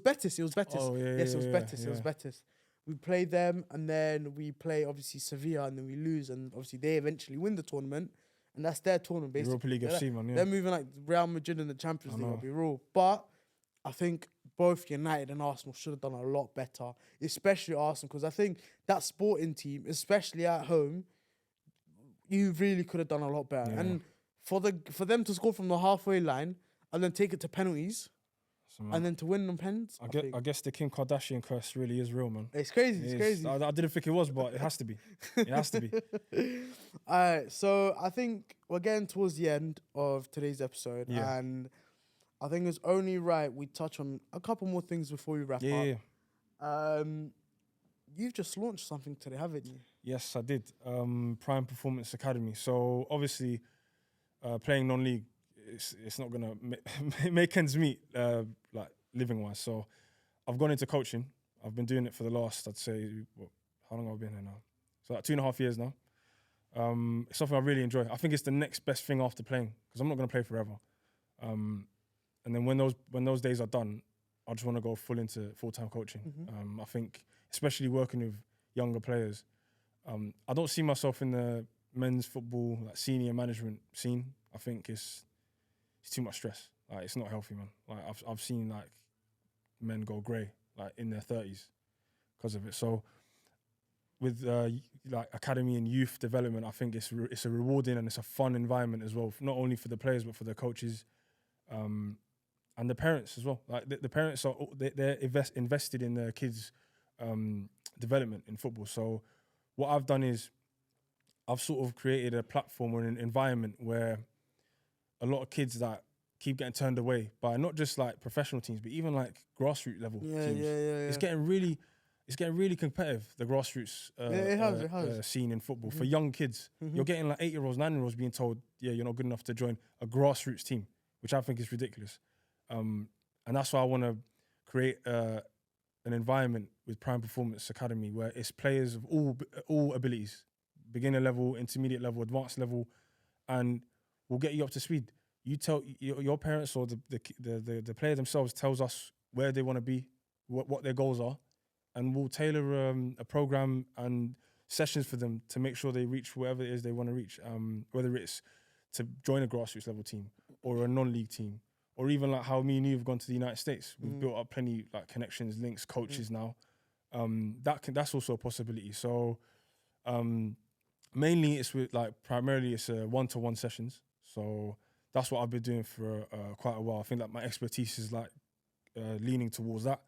Betis. It was Betis. Oh, yeah, yes, it was yeah, Betis. yeah. It was Betis. We played them, and then we play obviously Sevilla, and then we lose, and obviously they eventually win the tournament, and that's their tournament basically. Europa League FC, man. Yeah. They're moving like Real Madrid in the Champions League. I'll be real, but I think both United and Arsenal should have done a lot better, especially Arsenal, because I think that Sporting team, especially at home, you really could have done a lot better. Yeah. And for them to score from the halfway line and then take it to penalties and then to win on pens, I guess the Kim Kardashian curse really is real, man. it's crazy. It's crazy. I didn't think it was, but it has to be. It has to be. All right, so I think we're getting towards the end of today's episode, Yeah. and I think it's only right we touch on a couple more things before we wrap up. Yeah. You've just launched something today, haven't you? Yes, I did. Prime Performance Academy. So obviously, playing non-league, it's not gonna make ends meet, like living wise. So I've gone into coaching. I've been doing it for the last, I'd say, how long have I been here now? So like 2.5 years now. It's something I really enjoy. I think it's the next best thing after playing, because I'm not gonna play forever. And then when those days are done, I just want to go full-time coaching. I think, especially working with younger players, I don't see myself in the men's football like senior management scene. I think it's too much stress. Like, it's not healthy, man. Like I've seen like men go grey like in their 30s because of it. So with like academy and youth development, I think it's a rewarding and it's a fun environment as well, not only for the players but for the coaches. And the parents as well. Like the parents they're invested in their kids' development in football. So what I've done is I've sort of created a platform or an environment where a lot of kids that keep getting turned away by not just like professional teams, but even like grassroots level teams. It's getting really competitive. The grassroots it has. scene in football for young kids. You're getting like 8-year-olds, 9-year-olds being told, yeah, you're not good enough to join a grassroots team, which I think is ridiculous. And that's why I want to create an environment with Prime Performance Academy where it's players of all abilities, beginner level, intermediate level, advanced level, and we'll get you up to speed. You tell your parents or the player themselves tells us where they want to be, what their goals are, and we'll tailor a program and sessions for them to make sure they reach whatever it is they want to reach, whether it's to join a grassroots level team or a non-league team, or even like how me and you have gone to the United States. We've built up plenty like connections, links, coaches now. That's also a possibility. So mainly it's with like primarily it's one-to-one sessions. So that's what I've been doing for quite a while. I think that my expertise is like leaning towards that.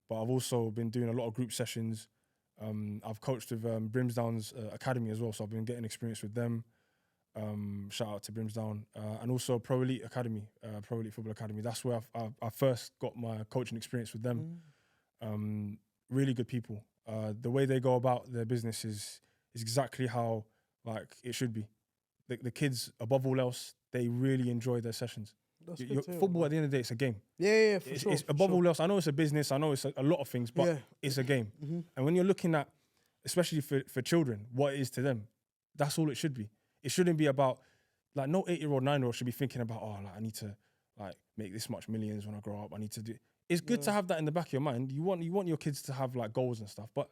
But I've also been doing a lot of group sessions. I've coached with Brimsdown's Academy as well, so I've been getting experience with them. Shout out to Brimsdown. And also Pro Elite Academy, Pro Elite Football Academy. That's where I first got my coaching experience with them. Really good people. the way they go about their business is exactly how like it should be. The kids, above all else, they really enjoy their sessions. Football at the end of the day, it's a game. Yeah, for sure. It's above all else. I know it's a business. I know it's a lot of things, but it's a game. And when you're looking at, especially for children, what it is to them, that's all it should be. It shouldn't be about, like, no 8-year-old, 9-year-old should be thinking about, oh, like, I need to like make this much millions when I grow up. I need to do. It's good to have that in the back of your mind. You want your kids to have like goals and stuff, but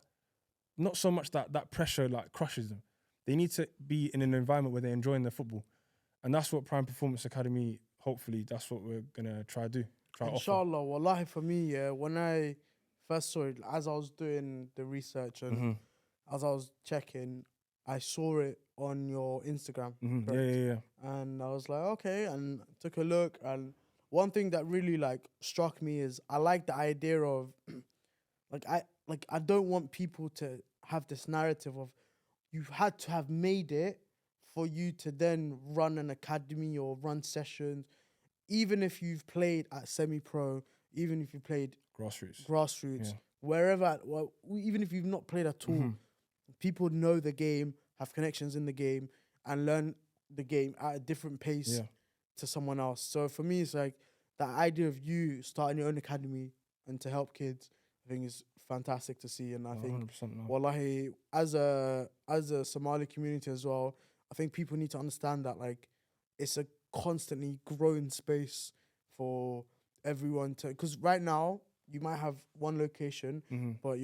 not so much that pressure like crushes them. They need to be in an environment where they're enjoying their football, and that's what Prime Performance Academy. Hopefully, that's what we're gonna try to do. Inshallah, wallahi, for me, when I first saw it, as I was doing the research and as I was checking, I saw it on your Instagram. Yeah. And I was like, okay, and took a look. And one thing that really like struck me is I like the idea of I don't want people to have this narrative of you've had to have made it for you to then run an academy or run sessions. Even if you've played at semi-pro, even if you played grassroots, wherever, even if you've not played at all, people know the game, have connections in the game, and learn the game at a different pace to someone else. So for me, it's like the idea of you starting your own academy and to help kids, I think is fantastic to see. And I think, wallahi, as a Somali community as well, I think people need to understand that like it's a constantly growing space for everyone to, because right now you might have one location, but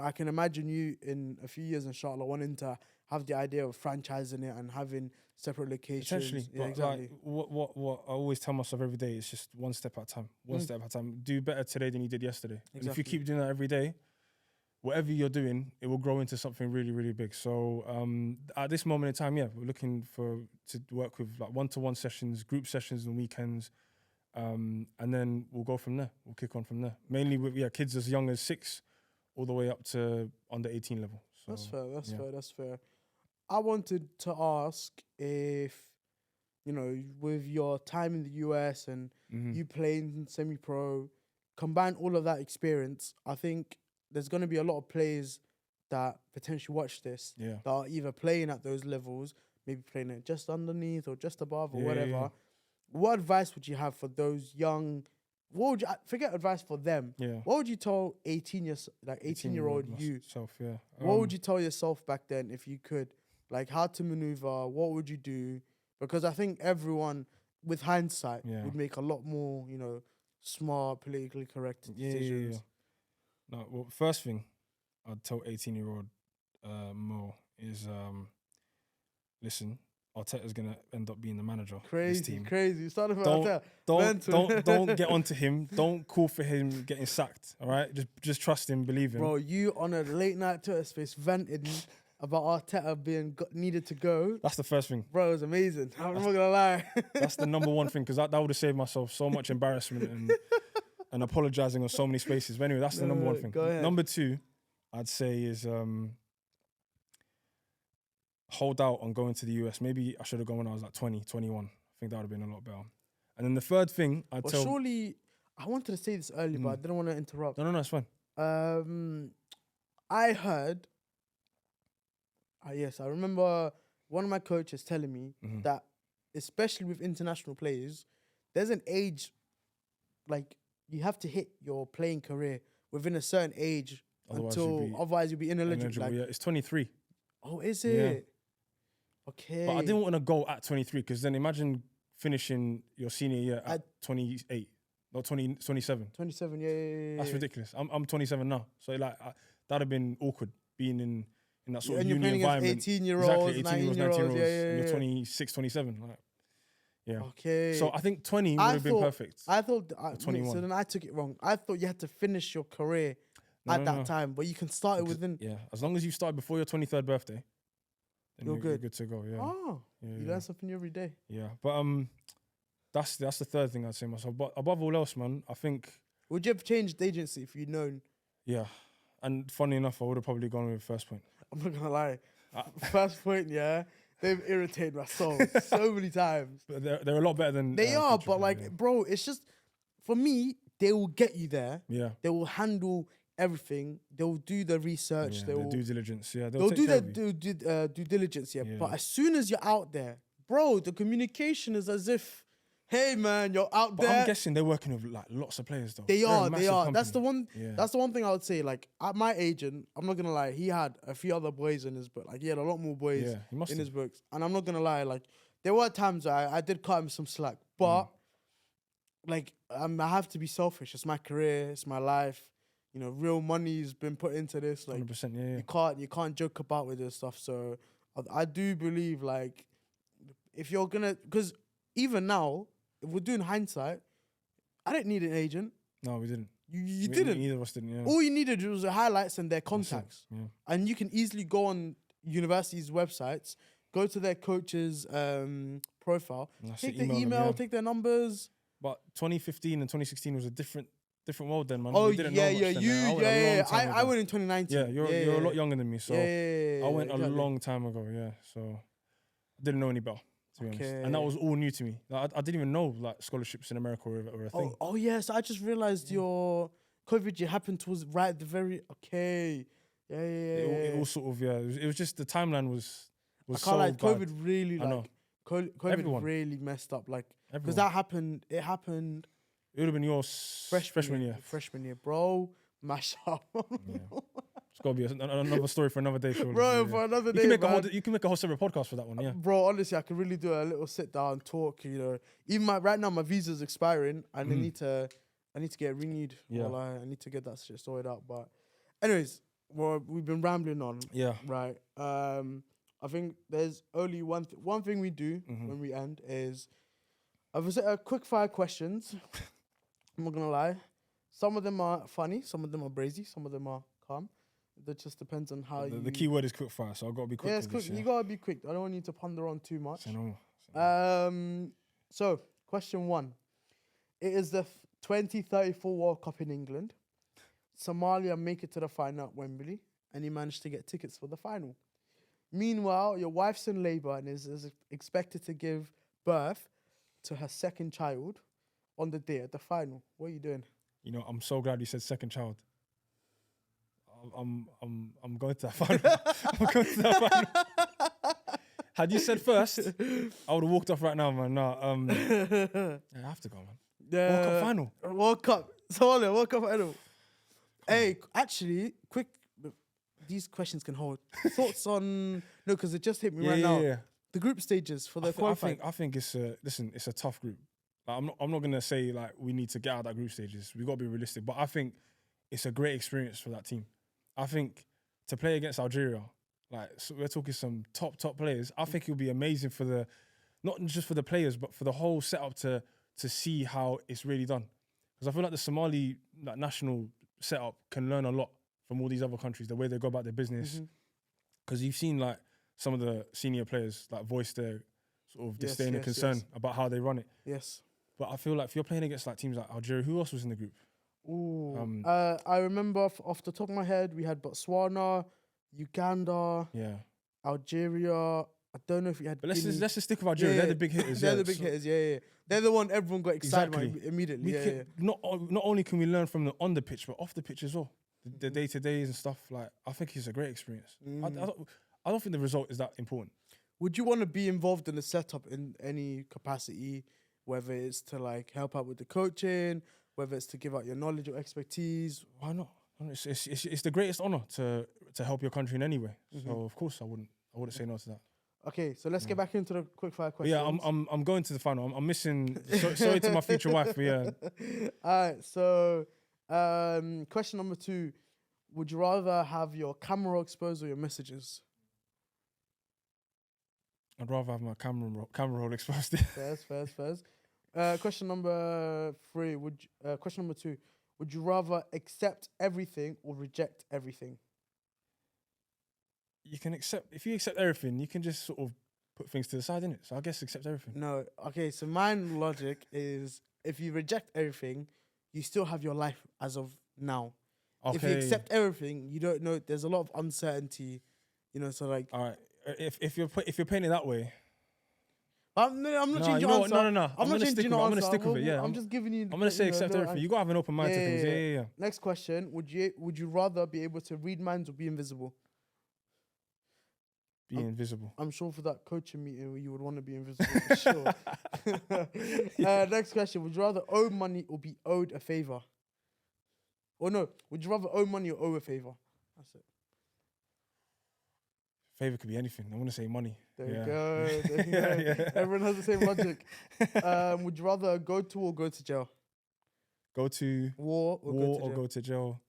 I can imagine you in a few years, inshallah, wanting to have the idea of franchising it and having separate locations. Essentially, yeah, exactly. Like, what I always tell myself every day is just one step at a time. One step at a time. Do better today than you did yesterday. Exactly. And if you keep doing that every day, whatever you're doing, it will grow into something really, really big. So at this moment in time, we're looking to work with like one-to-one sessions, group sessions on weekends, and then we'll go from there. We'll kick on from there. Mainly with kids as young as 6, all the way up to under 18 level. So, That's fair. I wanted to ask if, with your time in the US and you playing semi-pro, combine all of that experience, I think there's going to be a lot of players that potentially watch this that are either playing at those levels, maybe playing it just underneath or just above or whatever. Yeah. What advice would you have for those young? What would you forget advice for them? Yeah. What would you tell 18-year-old you? What would you tell yourself back then if you could? Like how to maneuver? What would you do? Because I think everyone, with hindsight, would make a lot more, smart, politically correct decisions. Yeah. No, well, first thing I'd tell 18-year-old Mo is, listen, Arteta's gonna end up being the manager of this team. Crazy. Started with Arteta. Don't get onto him. Don't call for him getting sacked. All right, just trust him, believe him. Bro, you on a late night Twitter space vented about Arteta being needed to go. That's the first thing. Bro, it was amazing. I'm not gonna lie. That's the number one thing, because that would have saved myself so much embarrassment and apologizing on so many spaces. But anyway, that's the number one thing. Number 2, I'd say is hold out on going to the US. Maybe I should have gone when I was like 20, 21. I think that would have been a lot better. And then the third thing surely, I wanted to say this earlier, but I didn't want to interrupt. No, it's fine. I heard, I remember one of my coaches telling me that, especially with international players, there's an age, like, you have to hit your playing career within a certain age, otherwise you'll be ineligible. Like, it's 23. Oh, is it? Yeah. Okay. But I didn't want to go at 23, because then imagine finishing your senior year at 28, not 27. 27, yeah. That's ridiculous. I'm 27 now, so like that'd have been awkward being in that sort of uni environment. 18-year-olds, 19-year-olds, and you're 26, 27. Like, yeah. Okay. So I think 20 would have been perfect. I thought 21. So then I took it wrong. I thought you had to finish your career at that time, but you can start it within. Yeah, as long as you start before your 23rd birthday, then you're good to go. Yeah. Oh, you learn something every day. Yeah, but that's the third thing I'd say myself. But above all else, man, I think. Would you have changed agency if you'd known? Yeah, and funny enough, I would have probably gone with First Point. I'm not gonna lie, First Point, they've irritated my soul so many times. But they're a lot better than they are. But like, bro, it's just for me, they will get you there. Yeah, they will handle everything. They'll do the research. Yeah, They the will due diligence. Yeah, they'll take do care their of you. due diligence. Yeah. Yeah. But as soon as you're out there, bro, the communication is as if, hey man, you're out But there. I'm guessing they're working with like lots of players though. They They're a are. massive That's the company. one. Yeah. That's the one thing I would say. Like at my agent, I'm not gonna lie. He had a few other boys in his book. Like he had a lot more boys Yeah, he must in have. his books. And I'm not gonna lie. Like there were times I did cut him some slack, but like I have to be selfish. It's my career. It's my life. You know, real money's been put into this. Like 100%. Yeah. you can't joke about with this stuff. So I do believe like if you're gonna, because even now, if we're doing hindsight, I didn't need an agent. No, we didn't. You didn't. Neither of us didn't. Yeah. All you needed was the highlights and their That's it. contacts. Yeah. And you can easily go on universities' websites, go to their coach's profile, And that's take it, their email them, email, yeah. take their numbers. But 2015 and 2016 was a different world then, man. Oh, We didn't yeah, know much yeah. then, You, man. I went a yeah, long yeah. time I ago. went in 2019. Yeah, you're a lot younger than me, so I went exactly. a long time ago. Yeah, so I didn't know any better, to be honest. And that Okay. was all new to me. Like, I didn't even know like scholarships in America were a thing. Oh, yes. I just realized your COVID year happened towards right at the very. Okay. Yeah. It all sort of it was just the timeline was I can't so lie. bad. COVID really I know. like. COVID Everyone. really messed up. Like because Everyone. that happened. It happened. It would have been your freshman year. Freshman year, bro. Mash up. Yeah. It's got to be another story for another day, surely. Bro, Yeah. for another You day, can make man. you can make a whole separate podcast for that one. Yeah. Bro, honestly, I could really do a little sit down talk. You know, even right now my visa's expiring, and I need to get renewed. Yeah. Well, I need to get that shit sorted out. But, anyways, well, we've been rambling on. Yeah. Right. I think there's only one thing we do when we end is I've set a quick fire questions. I'm not gonna lie. Some of them are funny, some of them are brazy, some of them are calm. That just depends on how The key word is quick fire, so I've got to be quick. Yeah, it's with quick. this, yeah. You gotta be quick. I don't want you to ponder on too much. Say no more. So question 1. It is the 2034 World Cup in England. Somalia make it to the final at Wembley, and you managed to get tickets for the final. Meanwhile, your wife's in labour and is expected to give birth to her second child on the day of the final. What are you doing? You know, I'm so glad you said second child. I'm going to that final. I'm going to that final. Had you said first, I would have walked off right now, man. No, I have to go, man. World Cup final. World Cup. Somalia, World Cup final. Hey, actually, quick. These questions can hold. Thoughts on... No, because it just hit me right now. Yeah. The group stages for the qualifying. I think it's it's a tough group. Like, I'm not gonna say like we need to get out of that group stages. We got to be realistic. But I think it's a great experience for that team. I think to play against Algeria, like so we're talking some top players. I think it'll be amazing for not just for the players, but for the whole setup to see how it's really done. Because I feel like the Somali national setup can learn a lot from all these other countries, the way they go about their business. Because you've seen like some of the senior players like voice their sort of disdain and concern about how they run it. Yes. But I feel like if you're playing against like teams like Algeria, who else was in the group? Ooh. I remember off the top of my head, we had Botswana, Uganda, Algeria. I don't know if we had. But let's just stick with Algeria. They're the big hitters. They're the big hitters. Yeah. They're the one everyone got excited about immediately. Not only can we learn from them on the pitch, but off the pitch as well. The day-to-days and stuff. Like I think it's a great experience. I don't think the result is that important. Would you want to be involved in the setup in any capacity, whether it's to like help out with the coaching, whether it's to give out your knowledge or expertise? Why not? It's the greatest honor to help your country in any way. So of course I wouldn't say no to that. Okay, so let's get back into the quick fire questions. Yeah, I'm going to the final. I'm missing. Sorry to my future wife, but yeah. All right, so question number 2: would you rather have your camera exposed or your messages? I'd rather have my camera roll exposed. First. Question number 3: question number 2: would you rather accept everything or reject everything? If you accept everything, you can just sort of put things to the side, innit? So I guess accept everything. No. Okay, so my logic is if you reject everything, you still have your life as of now. Okay. If you accept everything, you don't know. There's a lot of uncertainty, so like. All right. If you're putting it that way. I'm not Nah, changing you your know what? answer. No. I'm I'm not gonna changing stick with it. your I'm gonna answer. stick with it. Yeah, I'm just giving you. I'm gonna say accept everything. You gotta have an open mind to things. Yeah. Next question: Would you rather be able to read minds or be invisible? Be invisible. I'm sure for that coaching meeting you would want to be invisible for sure. Next question: Would you rather owe money or be owed a favor? Or no? Would you rather owe money or owe a favor? That's it. Favor could be anything. I'm gonna say money. There you go. There you go. Yeah. Everyone has the same logic. Would you rather go to or go to jail? Go to War or go to jail.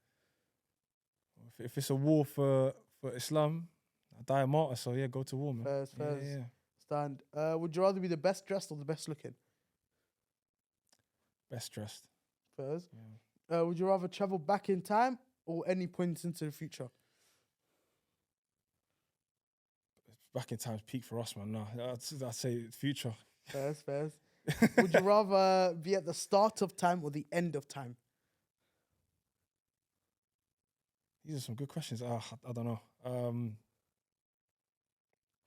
If it's a war for Islam, I die a martyr. So yeah, go to war, man. Fairs. Yeah. Stand. Would you rather be the best dressed or the best looking? Best dressed. Fairs. Yeah. Would you rather travel back in time or any point into the future? Back in time's peak for us, man. No, I'd say future. Fairs. Would you rather be at the start of time or the end of time? These are some good questions. I don't know.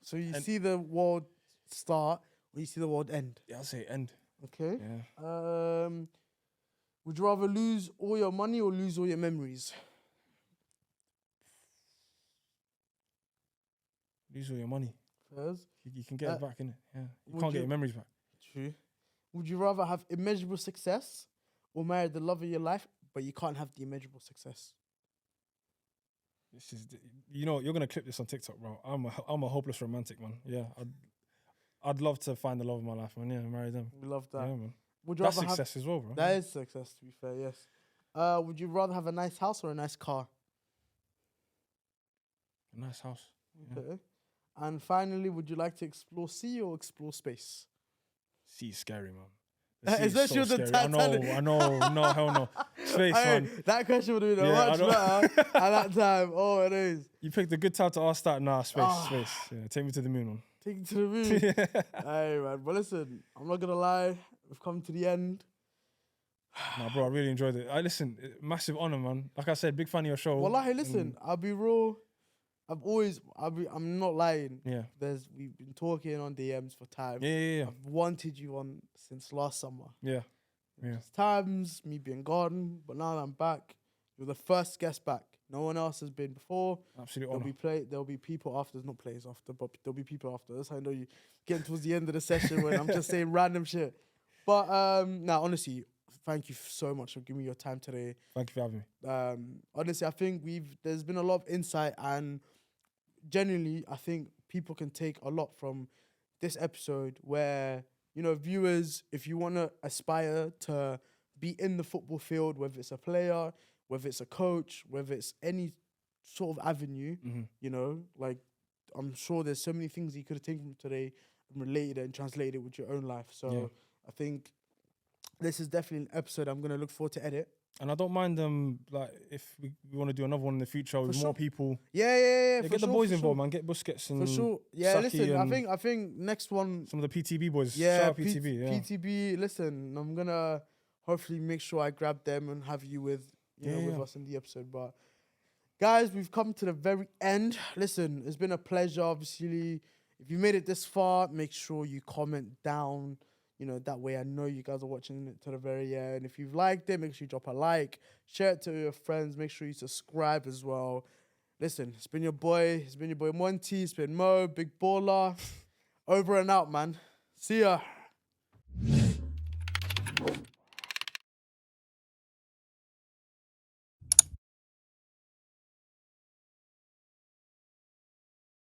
So you see the world start or you see the world end? Yeah, I'd say end. Okay. Yeah. Would you rather lose all your money or lose all your memories? Lose all your money. Fairs. You can get it back, innit? Yeah. You would can't get you- your memories back. True. Would you rather have immeasurable success or marry the love of your life, but you can't have the immeasurable success? This is, you're gonna clip this on TikTok, bro. I'm a hopeless romantic, man. Yeah, I'd love to find the love of my life, man. Yeah, and marry them. We love that. Yeah, man. Would you That's rather success as well, bro. That is success, to be fair, yes. Would you rather have a nice house or a nice car? A nice house. Yeah. Okay. And finally, would you like to explore sea or explore space? Sea is scary, man. The sea Especially with the scary. Titanic. I know. No, hell no. Space, man. That question would have been Yeah, I much know. better at that time. Oh, it is. You picked a good time to ask that. Nah, space. Ah. Yeah, take me to the moon, man. Take it to the moon. Hey, man. But listen, I'm not going to lie. We've come to the end. Nah, bro, I really enjoyed it. Listen, massive honor, man. Like I said, big fan of your show. Wallahi, listen, I'll be real. I'm not lying. Yeah. We've been talking on DMs for time. Yeah. I've wanted you on since last summer. Yeah. Just times, me being gone, but now that I'm back, you're the first guest back. No one else has been before. Absolute There'll honor. There'll be people after. There's not players after, but there'll be people after. That's how I know you getting towards the end of the session when I'm just saying random shit. But honestly, thank you so much for giving me your time today. Thank you for having me. Honestly, I think there's been a lot of insight, and genuinely, I think people can take a lot from this episode where, viewers, if you want to aspire to be in the football field, whether it's a player, whether it's a coach, whether it's any sort of avenue, I'm sure there's so many things you could have taken from today and related it and translated it with your own life. So I think this is definitely an episode I'm going to look forward to edit. And I don't mind if we want to do another one in the future with more people. Yeah. Get the boys involved, man. Get Busquets and for sure. Yeah, Saki listen, and I think next one. some of the PTB boys. Yeah, Shout out PTB. Yeah. PTB. Listen, I'm gonna hopefully make sure I grab them and have you with us in the episode. But guys, we've come to the very end. Listen, it's been a pleasure. Obviously, if you made it this far, make sure you comment down. That way I know you guys are watching it to the very end. If you've liked it, make sure you drop a like, share it to your friends, make sure you subscribe as well. Listen, it's been your boy Monti, it's been Mo, Big Baller. Over and out, man. See ya.